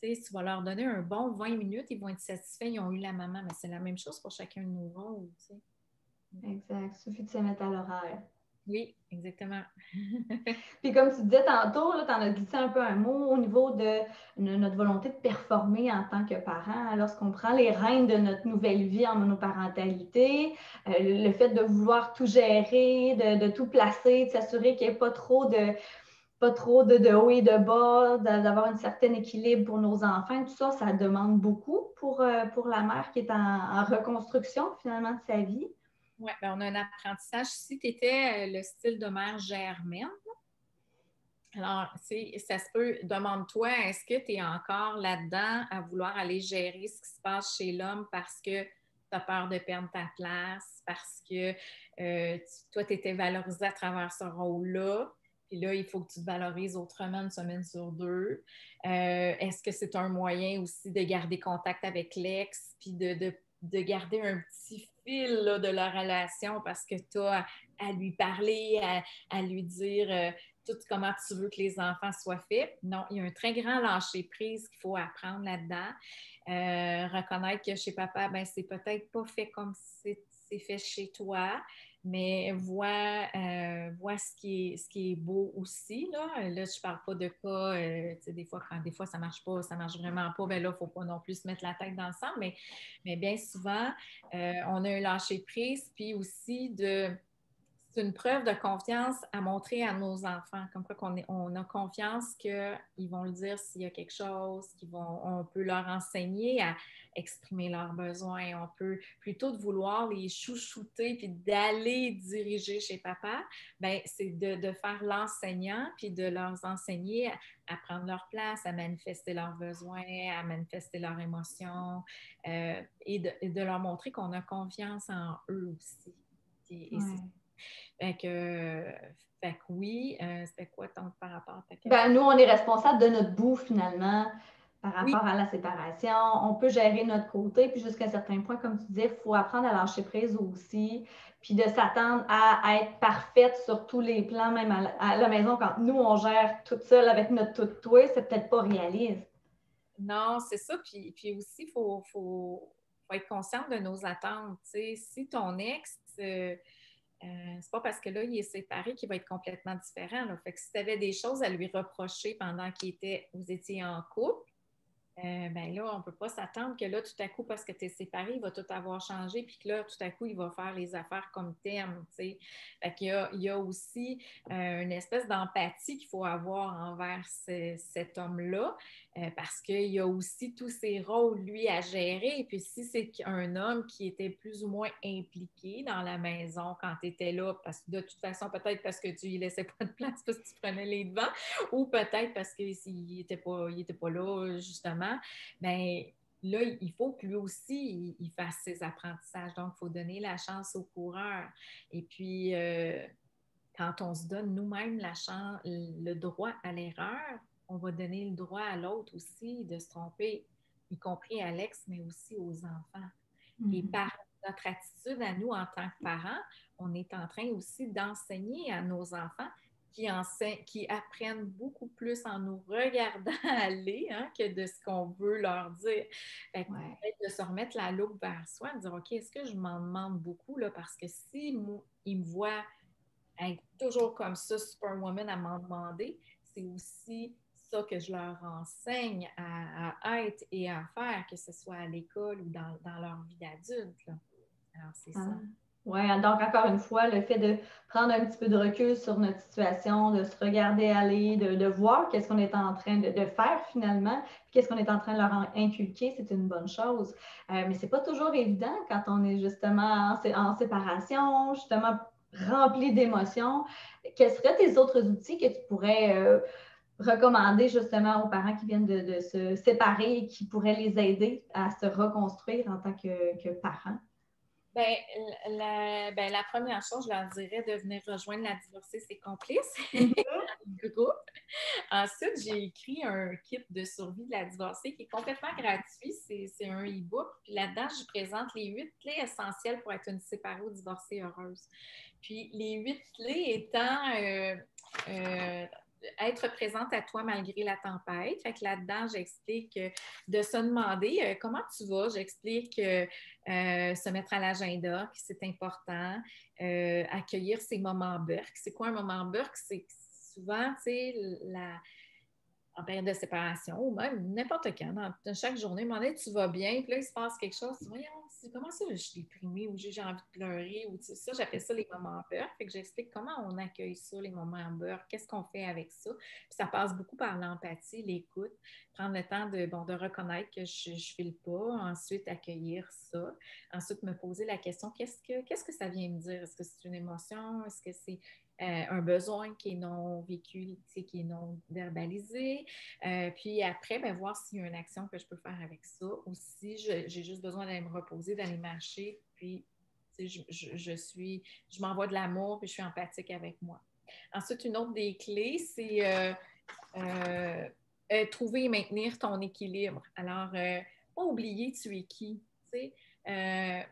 Tu vas leur donner un bon 20 minutes, ils vont être satisfaits, ils ont eu la maman, mais c'est la même chose pour chacun de nos rôles. Exact. Il suffit de se mettre à l'horaire. Oui, exactement. Puis comme tu disais tantôt, tu en as glissé un peu un mot au niveau de notre volonté de performer en tant que parent. Lorsqu'on prend les rênes de notre nouvelle vie en monoparentalité, le fait de vouloir tout gérer, de tout placer, de s'assurer qu'il n'y ait pas trop de haut et de bas, d'avoir un certain équilibre pour nos enfants, tout ça, ça demande beaucoup pour la mère qui est en reconstruction finalement de sa vie. Oui, ben on a un apprentissage. Si tu étais le style de mère germaine, alors, ça se peut, demande-toi, est-ce que tu es encore là-dedans à vouloir aller gérer ce qui se passe chez l'homme parce que tu as peur de perdre ta place, parce que toi, tu étais valorisée à travers ce rôle-là, puis là, il faut que tu te valorises autrement une semaine sur deux. Est-ce que c'est un moyen aussi de garder contact avec l'ex, puis de garder un petit fil là, de leur relation parce que tu as à lui parler, à lui dire tout comment tu veux que les enfants soient faits. Non, il y a un très grand lâcher-prise qu'il faut apprendre là-dedans. Reconnaître que chez papa, ben, c'est peut-être pas fait comme c'est fait chez toi, mais vois ce qui est beau aussi. Là, je ne parle pas de cas, des fois ça ne marche vraiment pas, ben là, il ne faut pas non plus se mettre la tête dans le sang, mais bien souvent, on a un lâcher-prise, puis aussi c'est une preuve de confiance à montrer à nos enfants, comme quoi on a confiance qu'ils vont le dire s'il y a quelque chose, on peut leur enseigner à exprimer leurs besoins. On peut, plutôt de vouloir les chouchouter puis d'aller diriger chez papa, ben, c'est de faire l'enseignant puis de leur enseigner à prendre leur place, à manifester leurs besoins, à manifester leurs émotions et de leur montrer qu'on a confiance en eux aussi. Et fait que oui, c'était quoi par rapport à ta question? Ben, nous, on est responsable de notre bout finalement par rapport Oui. à la séparation. On peut gérer notre côté, puis jusqu'à un certain point, comme tu disais, il faut apprendre à lâcher prise aussi, puis de s'attendre à être parfaite sur tous les plans, même à la maison, quand nous, on gère toute seule avec notre tout toi, c'est peut-être pas réaliste. Non, c'est ça. Puis aussi, il faut être consciente de nos attentes. T'sais. Si ton ex, c'est pas parce que là, il est séparé qu'il va être complètement différent. Là. Fait que si tu avais des choses à lui reprocher pendant vous étiez en couple, ben là, on ne peut pas s'attendre que là, tout à coup, parce que tu es séparé, il va tout avoir changé, puis que là, tout à coup, il va faire les affaires comme t'aimes, tu sais. Fait qu'il y a aussi une espèce d'empathie qu'il faut avoir envers cet homme-là, parce qu'il y a aussi tous ses rôles, lui, à gérer. Et puis si c'est un homme qui était plus ou moins impliqué dans la maison quand tu étais là, parce que de toute façon, peut-être parce que tu lui laissais pas de place parce que tu prenais les devants, ou peut-être parce qu'il n'était pas là, justement, bien, là, il faut que lui aussi, il fasse ses apprentissages. Donc, il faut donner la chance au coureur. Et puis, quand on se donne nous-mêmes le droit à l'erreur, on va donner le droit à l'autre aussi de se tromper, y compris à l'ex, mais aussi aux enfants. Et par notre attitude à nous en tant que parents, on est en train aussi d'enseigner à nos enfants qui apprennent beaucoup plus en nous regardant aller que de ce qu'on veut leur dire. Fait que peut-être de se remettre la loupe vers soi, de dire, OK, est-ce que je m'en demande beaucoup? Là, parce que si ils me voient être toujours comme ça, Superwoman, à m'en demander, c'est aussi ça que je leur enseigne à être et à faire, que ce soit à l'école ou dans leur vie d'adulte. Là. Alors, c'est ça. Oui, donc encore une fois, le fait de prendre un petit peu de recul sur notre situation, de se regarder aller, de voir qu'est-ce qu'on est en train de faire finalement, qu'est-ce qu'on est en train de leur inculquer, c'est une bonne chose. Mais ce n'est pas toujours évident quand on est justement en séparation, justement rempli d'émotions. Quels seraient tes autres outils que tu pourrais recommander justement aux parents qui viennent de se séparer et qui pourraient les aider à se reconstruire en tant que parents? Ben, la première chose, je leur dirais de venir rejoindre la divorcée, ses complices, le groupe. Ensuite, j'ai écrit un kit de survie de la divorcée qui est complètement gratuit. C'est un e-book. Puis là-dedans, je présente les 8 clés essentielles pour être une séparée ou divorcée heureuse. Puis les 8 clés étant être présente à toi malgré la tempête. Fait que là-dedans, j'explique de se demander comment tu vas. J'explique se mettre à l'agenda, que c'est important, accueillir ces moments burk. C'est quoi un moment burk? C'est souvent, tu sais, en période de séparation, ou même n'importe quand, dans chaque journée, à un moment donné, tu vas bien, puis là, il se passe quelque chose, tu dis, voyons, comment ça, je suis déprimée, ou j'ai envie de pleurer, ou ça, j'appelle ça les moments beurre. Fait que j'explique comment on accueille ça, les moments beurre, qu'est-ce qu'on fait avec ça. Puis ça passe beaucoup par l'empathie, l'écoute, prendre le temps de reconnaître que je ne file pas, ensuite accueillir ça, ensuite me poser la question, qu'est-ce que ça vient me dire? Est-ce que c'est une émotion? Est-ce que c'est un besoin qui est non vécu, qui est non verbalisé? Puis après, voir s'il y a une action que je peux faire avec ça ou si j'ai juste besoin d'aller me reposer, d'aller marcher, puis je m'envoie de l'amour puis je suis empathique avec moi. Ensuite, une autre des clés, c'est trouver et maintenir ton équilibre. Alors, pas oublier tu es qui, tu sais.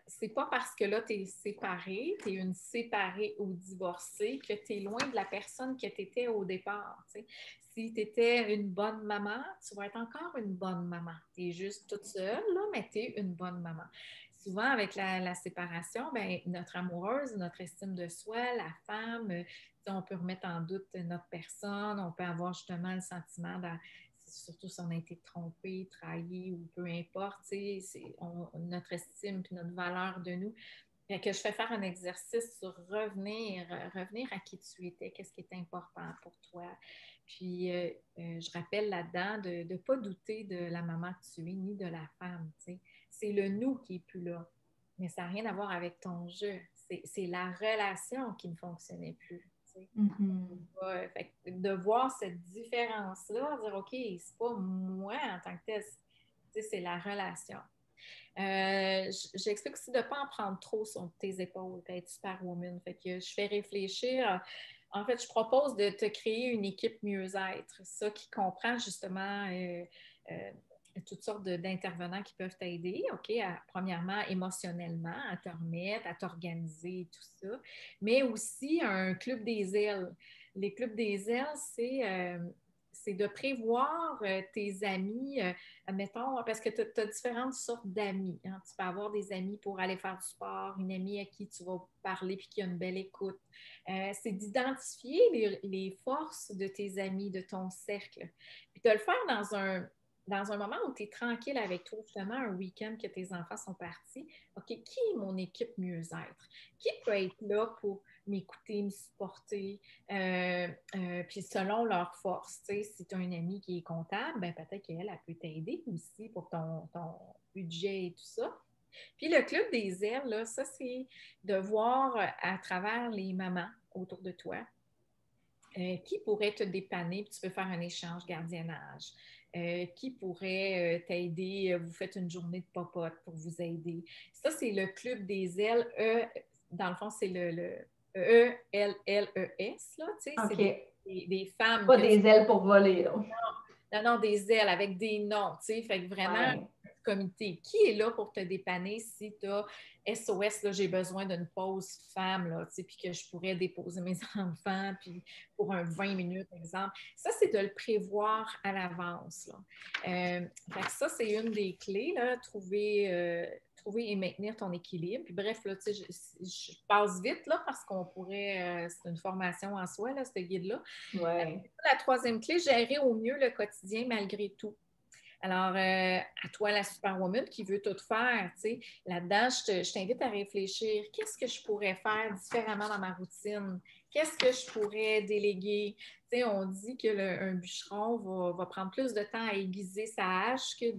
C'est pas parce que là, tu es séparée, tu es une séparée ou divorcée que tu es loin de la personne que tu étais au départ. T'sais. Si tu étais une bonne maman, tu vas être encore une bonne maman. Tu es juste toute seule, là, mais tu es une bonne maman. Souvent, avec la séparation, notre amoureuse, notre estime de soi, la femme, on peut remettre en doute notre personne, on peut avoir justement le sentiment surtout si on a été trompé, trahi ou peu importe, notre estime et notre valeur de nous. Fait que je fais faire un exercice sur revenir à qui tu étais, qu'est-ce qui est important pour toi. Puis, je rappelle là-dedans de ne pas douter de la maman que tu es, ni de la femme. T'sais. C'est le nous qui n'est plus là. Mais ça n'a rien à voir avec ton jeu. C'est la relation qui ne fonctionnait plus. Mm-hmm. Fait que de voir cette différence-là, dire OK, c'est pas moi en tant que tel, c'est la relation. J'explique aussi de ne pas en prendre trop sur tes épaules, d'être superwoman. Fait que je fais réfléchir. En fait, je propose de te créer une équipe mieux-être, ça qui comprend justement toutes sortes d'intervenants qui peuvent t'aider, OK, premièrement, émotionnellement, à te remettre, à t'organiser, tout ça, mais aussi un club des ailes. Les clubs des ailes, c'est de prévoir tes amis, admettons, parce que tu as différentes sortes d'amis. Hein. Tu peux avoir des amis pour aller faire du sport, une amie à qui tu vas parler puis qui a une belle écoute. C'est d'identifier les forces de tes amis, de ton cercle. Puis de le faire dans un moment où tu es tranquille avec toi, justement, un week-end que tes enfants sont partis. OK, qui est mon équipe mieux-être? Qui peut être là pour m'écouter, me supporter, puis selon leur force, tu sais, si tu as une amie qui est comptable, peut-être qu'elle peut t'aider aussi pour ton budget et tout ça. Puis le club des ailes, là, ça, c'est de voir à travers les mamans autour de toi qui pourrait te dépanner, puis tu peux faire un échange gardiennage. Qui pourrait t'aider, vous faites une journée de popote pour vous aider. Ça, c'est le club des ailes. Dans le fond, c'est le E-L-L-E-S, là, tu sais, okay. C'est des femmes. Pas des ailes pour voler, là. Non, des ailes avec des noms, tu sais, fait que vraiment, comité. Qui est là pour te dépanner si tu as SOS, là, j'ai besoin d'une pause femme, là, tu sais, puis que je pourrais déposer mes enfants, puis pour un 20 minutes, exemple. Ça, c'est de le prévoir à l'avance, là. Fait que ça, c'est une des clés, là, trouver et maintenir ton équilibre. Puis bref, là, tu sais, je passe vite, là, parce qu'on pourrait, c'est une formation en soi, là, ce guide-là. Ouais. La troisième clé, gérer au mieux le quotidien malgré tout. Alors, à toi, la superwoman qui veut tout faire, tu sais, là-dedans, je t'invite à réfléchir. Qu'est-ce que je pourrais faire différemment dans ma routine? qu'est-ce que je pourrais déléguer? Tu sais, on dit qu'un bûcheron va prendre plus de temps à aiguiser sa hache que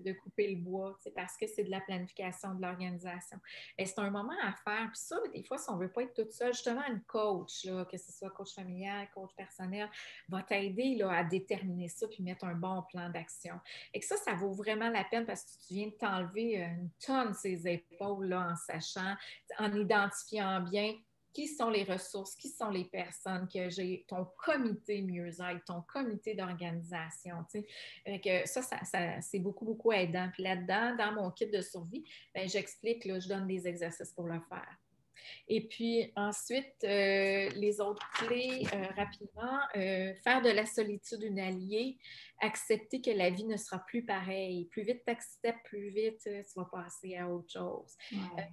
de couper le bois, parce que c'est de la planification, de l'organisation. Et c'est un moment à faire. Puis ça, des fois, si on ne veut pas être toute seule, justement, une coach, là, que ce soit coach familial, coach personnel, va t'aider là, à déterminer ça puis mettre un bon plan d'action. Et que ça vaut vraiment la peine parce que tu viens de t'enlever une tonne de ses épaules là, en sachant, en identifiant bien qui sont les ressources, qui sont les personnes que j'ai, ton comité mieux-être, ton comité d'organisation. Tu sais. Que ça, c'est beaucoup, beaucoup aidant. Puis là-dedans, dans mon kit de survie, bien, j'explique, là, je donne des exercices pour le faire. Et puis ensuite, les autres clés, rapidement, faire de la solitude une alliée, accepter que la vie ne sera plus pareille. Plus vite tu acceptes, plus vite tu vas passer à autre chose. Ouais.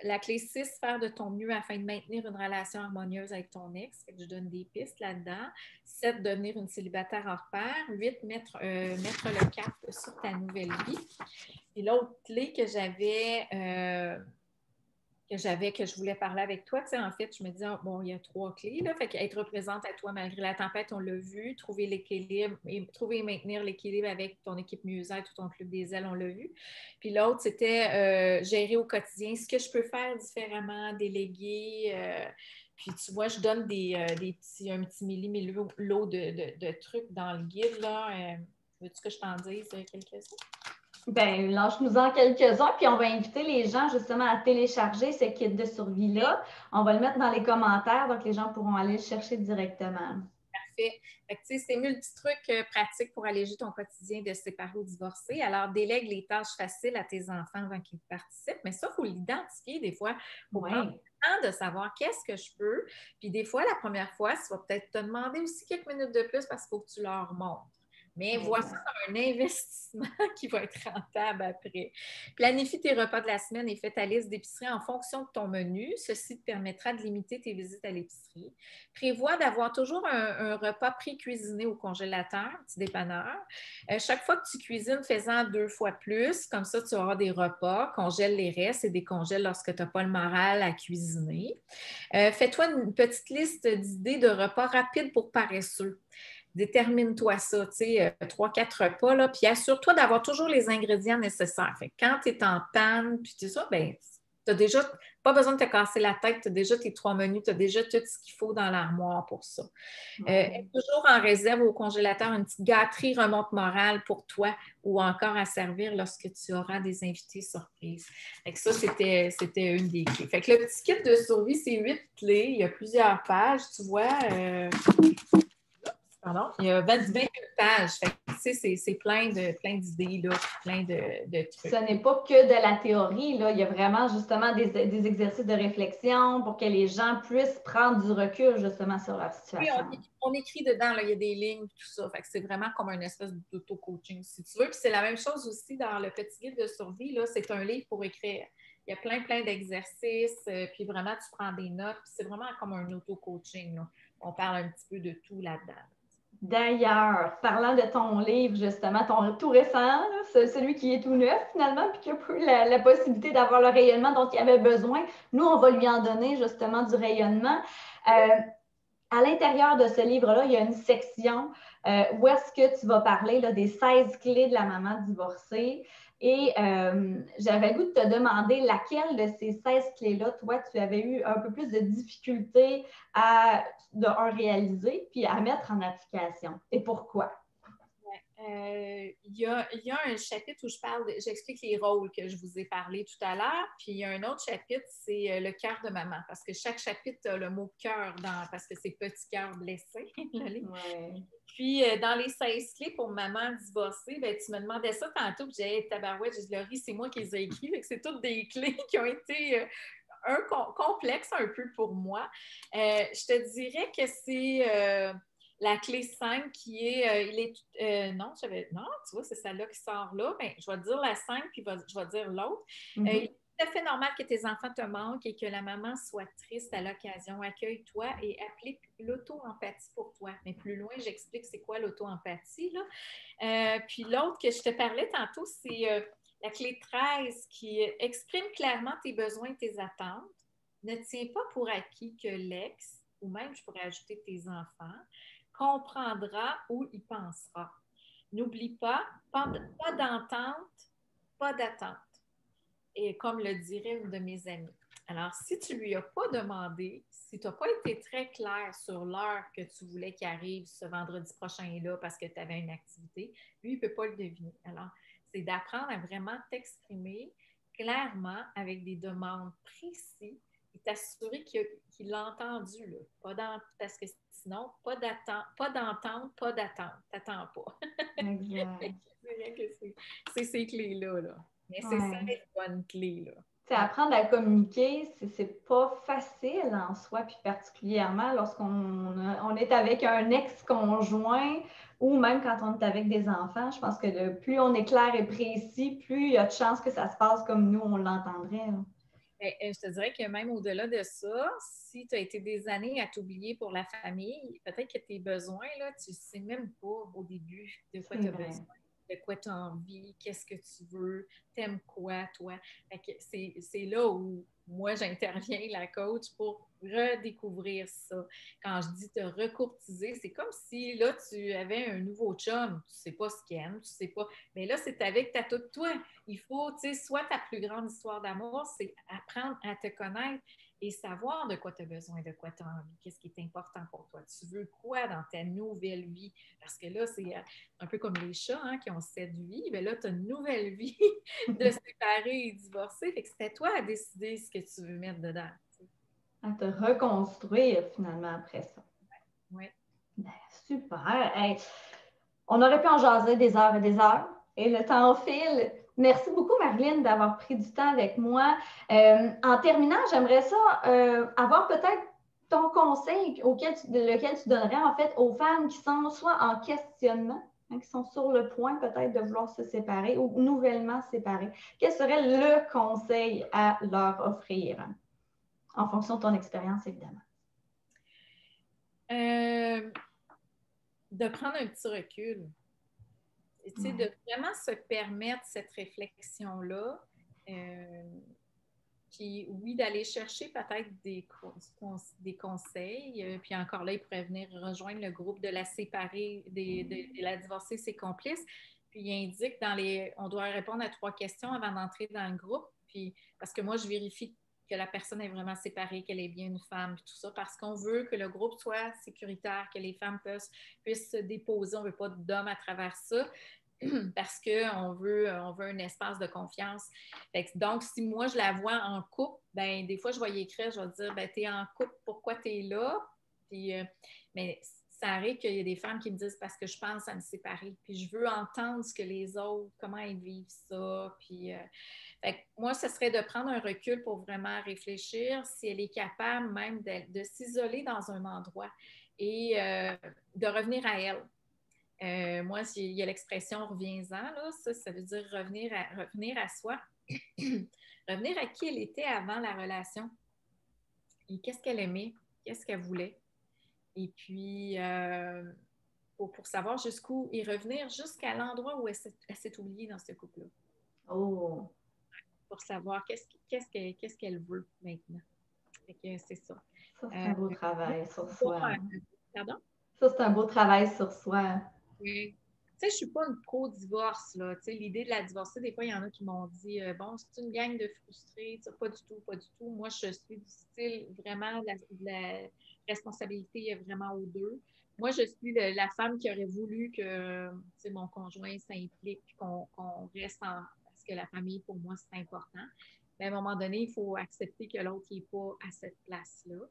La clé 6, faire de ton mieux afin de maintenir une relation harmonieuse avec ton ex. Fait que je donne des pistes là-dedans. 7, devenir une célibataire hors pair. 8, mettre le cap sur ta nouvelle vie. Et l'autre clé que je voulais parler avec toi. Tu sais, en fait, je me disais, bon, il y a 3 clés, là. Fait qu'être présente à toi malgré la tempête, on l'a vu. Trouver l'équilibre trouver et maintenir l'équilibre avec ton équipe mieux-être ou ton club des ailes, on l'a vu. Puis l'autre, c'était gérer au quotidien ce que je peux faire différemment, déléguer. Puis tu vois, je donne un petit lot de trucs dans le guide, là. Veux-tu que je t'en dise quelques-uns? Ben, lâche-nous-en quelques-uns, puis on va inviter les gens justement à télécharger ce kit de survie-là. On va le mettre dans les commentaires, donc les gens pourront aller le chercher directement. Parfait. Fait que, c'est multi-trucs pratiques pour alléger ton quotidien de séparer ou divorcer. Alors, délègue les tâches faciles à tes enfants avant qu'ils participent, mais ça, il faut l'identifier des fois pour prendre le temps de savoir qu'est-ce que je peux. Puis des fois, la première fois, tu vas peut-être te demander aussi quelques minutes de plus parce qu'il faut que tu leur montres. Mais vois ça comme un investissement qui va être rentable après. Planifie tes repas de la semaine et fais ta liste d'épicerie en fonction de ton menu. Ceci te permettra de limiter tes visites à l'épicerie. Prévois d'avoir toujours un repas pré-cuisiné au congélateur, petit dépanneur. Chaque fois que tu cuisines, fais-en 2 fois plus. Comme ça, tu auras des repas. Congèle les restes et décongèle lorsque tu n'as pas le moral à cuisiner. Fais-toi une petite liste d'idées de repas rapides pour paresseux. Détermine-toi ça, tu sais, 3-4 repas, là, puis assure-toi d'avoir toujours les ingrédients nécessaires. Fait que quand tu es en panne, puis tout ça, bien, tu n'as déjà pas besoin de te casser la tête, tu as déjà tes 3 menus, tu as déjà tout ce qu'il faut dans l'armoire pour ça. Toujours en réserve au congélateur une petite gâterie remonte morale pour toi ou encore à servir lorsque tu auras des invités surprises. Fait que ça, c'était une des clés. Fait que le petit kit de survie, c'est 8 clés. Il y a plusieurs pages, tu vois. Pardon, il y a 28 pages. C'est plein d'idées, là, plein de trucs. Ce n'est pas que de la théorie, là. Il y a vraiment justement des exercices de réflexion pour que les gens puissent prendre du recul justement sur leur situation. Oui, on écrit dedans, là, il y a des lignes, tout ça. Fait que c'est vraiment comme une espèce d'auto-coaching, si tu veux. Puis c'est la même chose aussi dans le petit guide de survie, là, c'est un livre pour écrire. Il y a plein d'exercices, puis vraiment, tu prends des notes. Puis c'est vraiment comme un auto-coaching, là. On parle un petit peu de tout là-dedans. D'ailleurs, parlant de ton livre, justement, ton tout récent, là, celui qui est tout neuf finalement, puis qui a eu la possibilité d'avoir le rayonnement dont il avait besoin, nous, on va lui en donner justement du rayonnement. À l'intérieur de ce livre-là, il y a une section où est-ce que tu vas parler là, des 16 clés de la maman divorcée. Et j'avais le goût de te demander laquelle de ces 16 clés-là, toi, tu avais eu un peu plus de difficulté à réaliser puis à mettre en application. Et pourquoi? Il y a un chapitre où j'explique les rôles que je vous ai parlé tout à l'heure, puis il y a un autre chapitre, c'est le cœur de maman, parce que chaque chapitre a le mot cœur parce que c'est petit cœur blessé. Puis dans les 16 clés pour maman divorcée, ben, tu me demandais ça tantôt, puis j'ai dit, tabarouette, j'ai dit, Laurie, c'est moi qui les ai écrits, c'est toutes des clés qui ont été complexes un peu pour moi. Je te dirais que c'est la clé 5 qui est, non, tu vois, c'est celle-là qui sort là. Bien, je vais te dire la 5, puis je vais te dire l'autre. Il est tout à fait normal que tes enfants te manquent et que la maman soit triste à l'occasion. Accueille-toi et applique l'auto-empathie pour toi. Mais plus loin, j'explique c'est quoi l'auto-empathie, là. Puis l'autre que je te parlais tantôt, c'est la clé 13 qui exprime clairement tes besoins et tes attentes. Ne tiens pas pour acquis que l'ex ou même je pourrais ajouter tes enfants, comprendra où il pensera. N'oublie pas, pas d'entente, pas d'attente. Et comme le dirait une de mes amies. Alors, si tu ne lui as pas demandé, si tu n'as pas été très clair sur l'heure que tu voulais qu'il arrive ce vendredi prochain-là parce que tu avais une activité, lui, il ne peut pas le deviner. Alors, c'est d'apprendre à vraiment t'exprimer clairement avec des demandes précises et t'assurer qu'il l'a entendu. Là. Parce que sinon, pas d'entente, pas d'attente. T'attends pas. Exact. C'est ces clés-là. Là. Mais c'est ça les bonnes clés. Là. T'sais, apprendre à communiquer, c'est pas facile en soi, puis particulièrement lorsqu'on est avec un ex-conjoint ou même quand on est avec des enfants. Je pense que plus on est clair et précis, plus il y a de chances que ça se passe comme nous, on l'entendrait. Je te dirais que même au-delà de ça, si tu as été des années à t'oublier pour la famille, peut-être que tes besoins, là, tu ne sais même pas au début de quoi tu as besoin, de quoi tu as envie, qu'est-ce que tu veux, t'aimes quoi, toi. C'est là où moi, j'interviens, la coach, pour redécouvrir ça. Quand je dis te recourtiser, c'est comme si là, tu avais un nouveau chum, tu ne sais pas ce qu'il aime, tu ne sais pas, mais là, c'est avec ta toute toi. Il faut, tu sais, soit ta plus grande histoire d'amour, c'est apprendre à te connaître et savoir de quoi tu as besoin, de quoi tu as envie, qu'est-ce qui est important pour toi. Tu veux quoi dans ta nouvelle vie? Parce que là, c'est un peu comme les chats qui ont 7 vies. Mais là, tu as une nouvelle vie de séparer et divorcer. Fait que c'est à toi à décider ce que tu veux mettre dedans. T'sais. À te reconstruire finalement après ça. Oui. Ben, super. Hey, on aurait pu en jaser des heures et des heures. Et le temps file. Merci beaucoup, Marilyn, d'avoir pris du temps avec moi. En terminant, j'aimerais ça avoir peut-être ton conseil lequel tu donnerais en fait aux femmes qui sont soit en questionnement, qui sont sur le point peut-être de vouloir se séparer ou nouvellement séparées. Quel serait le conseil à leur offrir? En fonction de ton expérience, évidemment. De prendre un petit recul. De vraiment se permettre cette réflexion-là. Puis oui, d'aller chercher peut-être des conseils. Puis encore là, il pourrait venir rejoindre le groupe de la séparée, de la divorcée, ses complices. Puis il indique on doit répondre à 3 questions avant d'entrer dans le groupe. Puis parce que moi, je vérifie que la personne est vraiment séparée, qu'elle est bien une femme, puis tout ça, parce qu'on veut que le groupe soit sécuritaire, que les femmes puissent se déposer. On ne veut pas d'hommes à travers ça. Parce qu'on veut un espace de confiance. Donc, si moi, je la vois en couple, ben des fois, je vais y écrire, je vais dire, ben t'es en couple, pourquoi t'es là? Puis, mais ça arrive qu'il y a des femmes qui me disent, parce que je pense à me séparer. Puis, je veux entendre ce que les autres, comment ils vivent ça. Puis, moi, ce serait de prendre un recul pour vraiment réfléchir si elle est capable même de s'isoler dans un endroit et de revenir à elle. Moi, il y a l'expression « reviens-en », là, ça veut dire revenir à soi, revenir à qui elle était avant la relation et qu'est-ce qu'elle aimait, qu'est-ce qu'elle voulait. Et puis, pour savoir jusqu'où et revenir jusqu'à l'endroit où elle s'est oubliée dans ce couple-là. Oh! Pour savoir qu'est-ce qu'elle veut maintenant. Fait que c'est ça. Ça, c'est un beau travail sur soi. Pardon? Ça, c'est un beau travail sur soi. Oui. Tu sais, je ne suis pas une pro-divorce, là. Tu sais, l'idée de la divorcer, des fois, il y en a qui m'ont dit bon, c'est une gang de frustrés. Pas du tout, pas du tout. Moi, je suis du style vraiment la responsabilité est vraiment aux deux. Moi, je suis la femme qui aurait voulu que mon conjoint s'implique, qu'on reste parce que la famille, pour moi, c'est important. Mais à un moment donné, il faut accepter que l'autre n'est pas à cette place-là.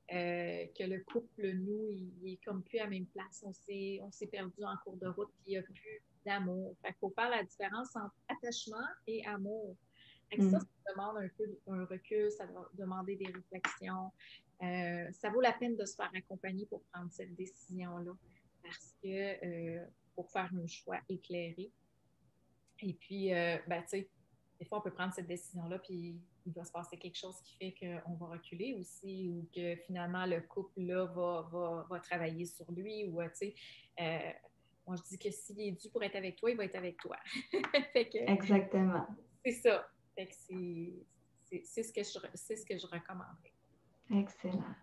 Que le couple, nous, il est comme plus à la même place. On s'est perdu en cours de route, puis il n'y a plus d'amour. Fait qu'il faut faire la différence entre attachement et amour. Ça demande un peu un recul, ça va demander des réflexions. Ça vaut la peine de se faire accompagner pour prendre cette décision-là, parce que pour faire un choix éclairé. Et puis, tu sais, des fois, on peut prendre cette décision-là, puis il va se passer quelque chose qui fait qu'on va reculer aussi, ou que finalement, le couple-là va travailler sur lui, ou, tu sais, moi, je dis que s'il est dû pour être avec toi, il va être avec toi. Fait que, exactement. C'est ça. Fait que c'est ce que je recommanderais. Excellent.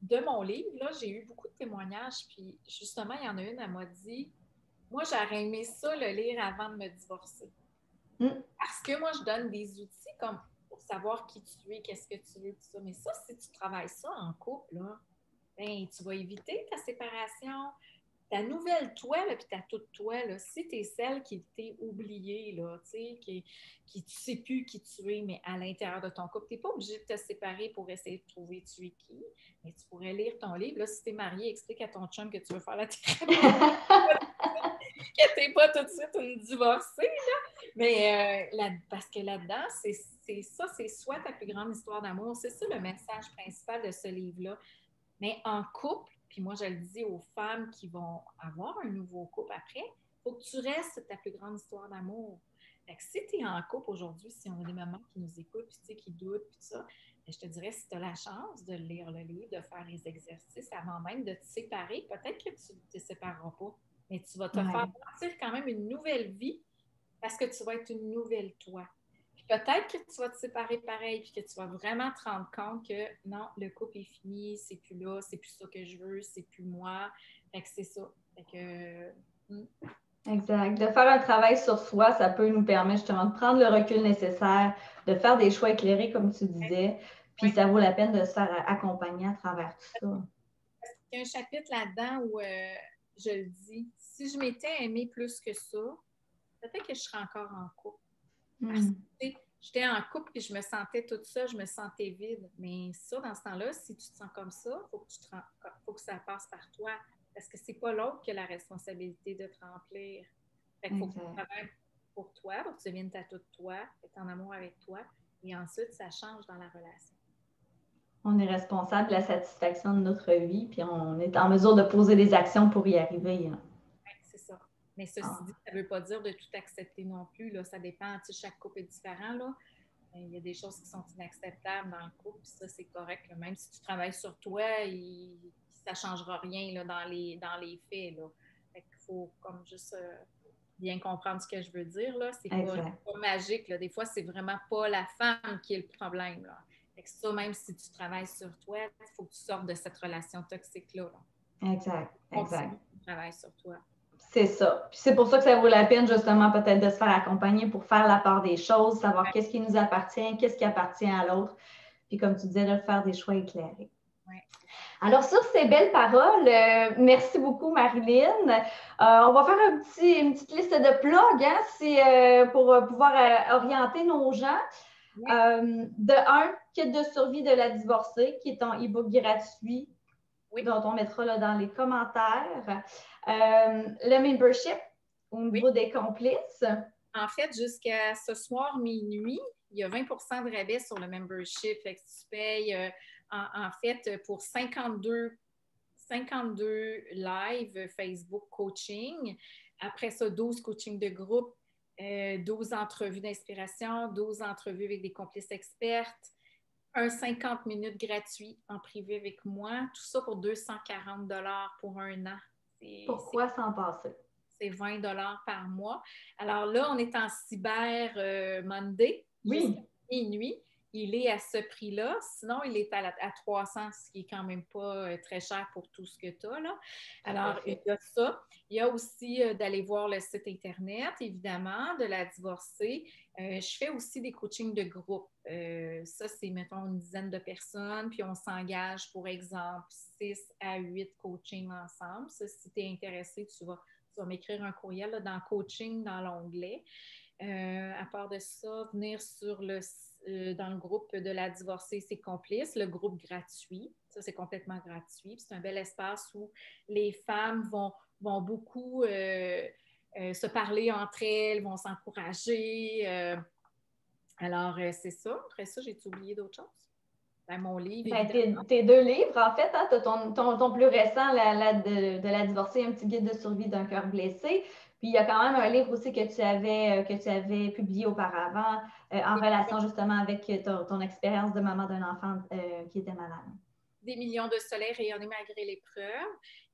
de mon livre, là, j'ai eu beaucoup de témoignages, puis justement, il y en a une, elle m'a dit, moi, j'aurais aimé ça le lire avant de me divorcer. Parce que moi, je donne des outils comme pour savoir qui tu es, qu'est-ce que tu veux, tout ça. Mais ça, si tu travailles ça en couple, là, ben, tu vas éviter ta séparation. Ta nouvelle toi, là, puis ta toute toi, là, si tu es celle qui t'est oubliée, là, tu sais, qui ne sais plus qui tu es, mais à l'intérieur de ton couple, tu n'es pas obligé de te séparer pour essayer de trouver tu es qui, mais tu pourrais lire ton livre. Là, si tu es marié, explique à ton chum que tu veux faire la thérapie. Que tu n'es pas tout de suite une divorcée, là. Mais parce que là-dedans, c'est ça, c'est soit ta plus grande histoire d'amour, c'est ça le message principal de ce livre-là. Mais en couple, puis moi, je le dis aux femmes qui vont avoir un nouveau couple après, il faut que tu restes ta plus grande histoire d'amour. Fait que si tu es en couple aujourd'hui, si on a des mamans qui nous écoutent, puis tu sais, qui doutent, puis tout ça, je te dirais, si tu as la chance de lire le livre, de faire les exercices avant même de te séparer, peut-être que tu ne te sépareras pas, mais tu vas te faire bâtir quand même une nouvelle vie parce que tu vas être une nouvelle toi. Peut-être que tu vas te séparer pareil, puis que tu vas vraiment te rendre compte que non, le couple est fini, c'est plus là, c'est plus ça que je veux, c'est plus moi. Fait que c'est ça. Fait que, Exact. De faire un travail sur soi, ça peut nous permettre justement de prendre le recul nécessaire, de faire des choix éclairés, comme tu disais, puis ça vaut la peine de se faire accompagner à travers tout ça. Il y a un chapitre là-dedans où je le dis, si je m'étais aimée plus que ça, peut-être que je serais encore en couple. Parce que j'étais en couple et je me sentais toute seule, je me sentais vide. Mais ça, dans ce temps-là, si tu te sens comme ça, il faut que ça passe par toi. Parce que c'est pas l'autre qui a la responsabilité de te remplir. Fait qu'il faut que tu travailles pour toi, pour que tu deviennes ta toute toi, être en amour avec toi. Et ensuite, ça change dans la relation. On est responsable de la satisfaction de notre vie, puis on est en mesure de poser des actions pour y arriver. Oui, c'est ça. Mais ceci dit, ça ne veut pas dire de tout accepter non plus. Là. Ça dépend, tu sais, chaque couple est différent. Là. Il y a des choses qui sont inacceptables dans le couple, puis ça, c'est correct. Là. Même si tu travailles sur toi, ça ne changera rien là, dans les faits. Là. Fait qu'il faut comme juste bien comprendre ce que je veux dire. Là. C'est pas magique. Là. Des fois, c'est vraiment pas la femme qui est le problème. Là. Fait que ça, même si tu travailles sur toi, il faut que tu sortes de cette relation toxique-là. Là. Exact. Tu travailles sur toi. C'est ça. Puis c'est pour ça que ça vaut la peine, justement, peut-être de se faire accompagner pour faire la part des choses, savoir qu'est-ce qui nous appartient, qu'est-ce qui appartient à l'autre. Puis comme tu disais, de faire des choix éclairés. Ouais. Alors, sur ces belles paroles, merci beaucoup, Marilyn. On va faire une petite liste de plugs pour pouvoir orienter nos gens. De un, kit de survie de la divorcée, qui est ton e-book gratuit, dont on mettra là, dans les commentaires. Le membership au niveau des complices. En fait, jusqu'à ce soir minuit, il y a 20 de rabais sur le membership. Fait que tu payes, en fait, pour 52 live Facebook coaching. Après ça, 12 coachings de groupe, 12 entrevues d'inspiration, 12 entrevues avec des complices expertes, un 50 minutes gratuit en privé avec moi. Tout ça pour 240 $ pour un an. Pourquoi s'en passer? C'est 20 $ par mois. Alors là, on est en Cyber Monday. Oui. Jusqu'à minuit. Il est à ce prix-là. Sinon, il est à 300, ce qui est quand même pas très cher pour tout ce que tu as. Là. Alors, il y a ça. Il y a aussi d'aller voir le site Internet, évidemment, de la divorcée. Je fais aussi des coachings de groupe. Ça, c'est, mettons, une dizaine de personnes, puis on s'engage, pour exemple, 6 à 8 coachings ensemble. Ça, si tu es intéressé, tu vas m'écrire un courriel là, dans coaching, dans l'onglet. À part de ça, venir dans le groupe de la divorcée, c'est complice, le groupe gratuit. Ça, c'est complètement gratuit. C'est un bel espace où les femmes vont beaucoup se parler entre elles, vont s'encourager. Alors, c'est ça. Après ça, j'ai-tu oublié d'autres choses? Mon livre, tes 2 livres, en fait, hein, tu as ton plus récent, de la divorcée, un petit guide de survie d'un cœur blessé. Puis il y a quand même un livre aussi que tu avais publié auparavant en relation justement avec ton expérience de maman d'un enfant qui était malade. des millions de soleils rayonnés malgré l'épreuve.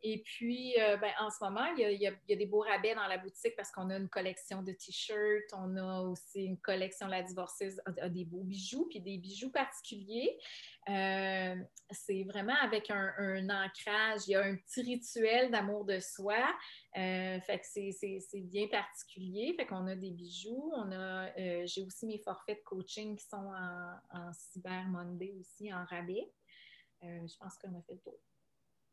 Et puis, en ce moment, il y a des beaux rabais dans la boutique parce qu'on a une collection de t-shirts, on a aussi une collection, la divorceuse a des beaux bijoux, puis des bijoux particuliers. C'est vraiment avec un ancrage, il y a un petit rituel d'amour de soi. Fait que c'est bien particulier. Fait qu'on a des bijoux, j'ai aussi mes forfaits de coaching qui sont en Cyber Monday aussi, en rabais. Je pense qu'on a fait le tour.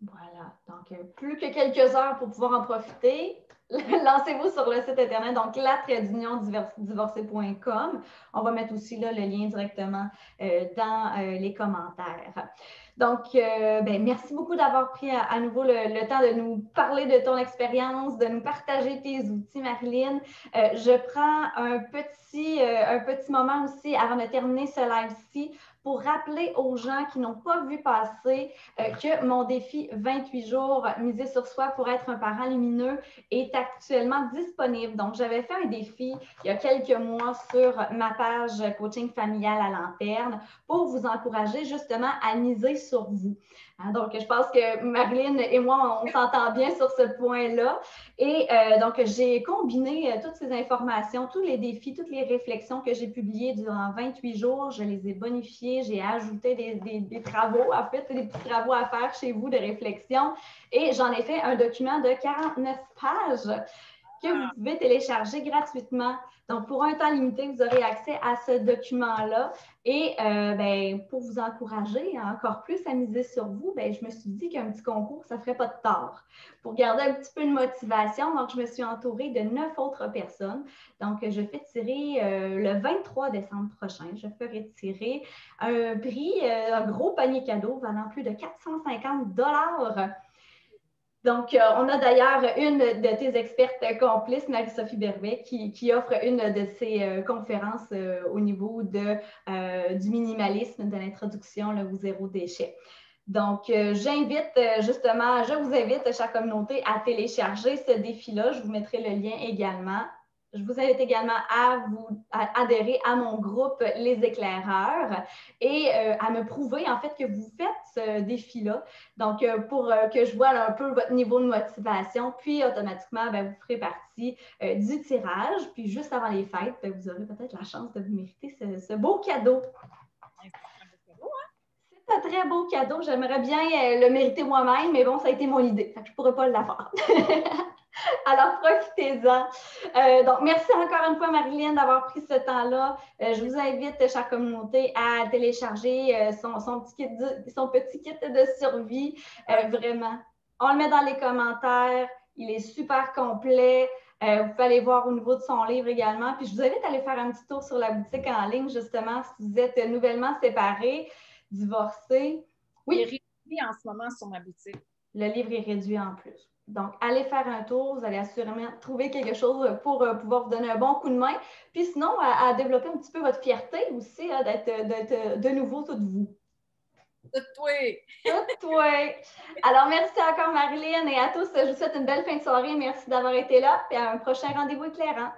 Voilà, donc plus que quelques heures pour pouvoir en profiter. Lancez-vous sur le site internet, donc la-divorcé.com. On va mettre aussi là, le lien directement dans les commentaires. Donc, merci beaucoup d'avoir pris à nouveau le temps de nous parler de ton expérience, de nous partager tes outils, Marilyn. Je prends un petit moment aussi avant de terminer ce live-ci pour rappeler aux gens qui n'ont pas vu passer que mon défi 28 jours misé sur soi pour être un parent lumineux est actuellement disponible. Donc, j'avais fait un défi il y a quelques mois sur ma page Coaching familial à Lanterne pour vous encourager justement à miser sur vous. Donc, je pense que Marilyn et moi, on s'entend bien sur ce point-là. Et donc, j'ai combiné toutes ces informations, tous les défis, toutes les réflexions que j'ai publiées durant 28 jours. Je les ai bonifiées, j'ai ajouté des travaux, en fait, des petits travaux à faire chez vous de réflexion. Et j'en ai fait un document de 49 pages que vous pouvez télécharger gratuitement. Donc, pour un temps limité, vous aurez accès à ce document-là. Et pour vous encourager encore plus à miser sur vous, je me suis dit qu'un petit concours, ça ne ferait pas de tort. Pour garder un petit peu de motivation, donc je me suis entourée de 9 autres personnes. Donc, je fais tirer le 23 décembre prochain, je ferai tirer un prix, un gros panier cadeau valant plus de 450 $. Donc, on a d'ailleurs une de tes expertes complices, Marie-Sophie Berbet, qui offre une de ses conférences au niveau du minimalisme, de l'introduction au zéro déchet. Donc, je vous invite, chère communauté, à télécharger ce défi-là. Je vous mettrai le lien également. Je vous invite également à adhérer à mon groupe Les Éclaireurs et à me prouver en fait que vous faites ce défi-là. Donc, pour que je vois un peu votre niveau de motivation, puis automatiquement, vous ferez partie du tirage. Puis juste avant les fêtes, vous aurez peut-être la chance de vous mériter ce beau cadeau. C'est un très beau cadeau. J'aimerais bien le mériter moi-même, mais bon, ça a été mon idée. Je ne pourrais pas le faire. Alors, profitez-en. Donc, merci encore une fois, Marilyn, d'avoir pris ce temps-là. Je vous invite, chère communauté, à télécharger son petit kit de survie. Vraiment, on le met dans les commentaires. Il est super complet. Vous pouvez aller voir au niveau de son livre également. Puis, je vous invite à aller faire un petit tour sur la boutique en ligne, justement, si vous êtes nouvellement séparés, divorcés. Oui. Il est réduit en ce moment sur ma boutique. Le livre est réduit en plus. Donc, allez faire un tour, vous allez assurément trouver quelque chose pour pouvoir vous donner un bon coup de main. Puis sinon, à développer un petit peu votre fierté aussi, d'être de nouveau toute vous. Toute toi! Toute toi! Alors, merci encore, Marilyn, et à tous. Je vous souhaite une belle fin de soirée. Merci d'avoir été là. Puis à un prochain rendez-vous éclairant.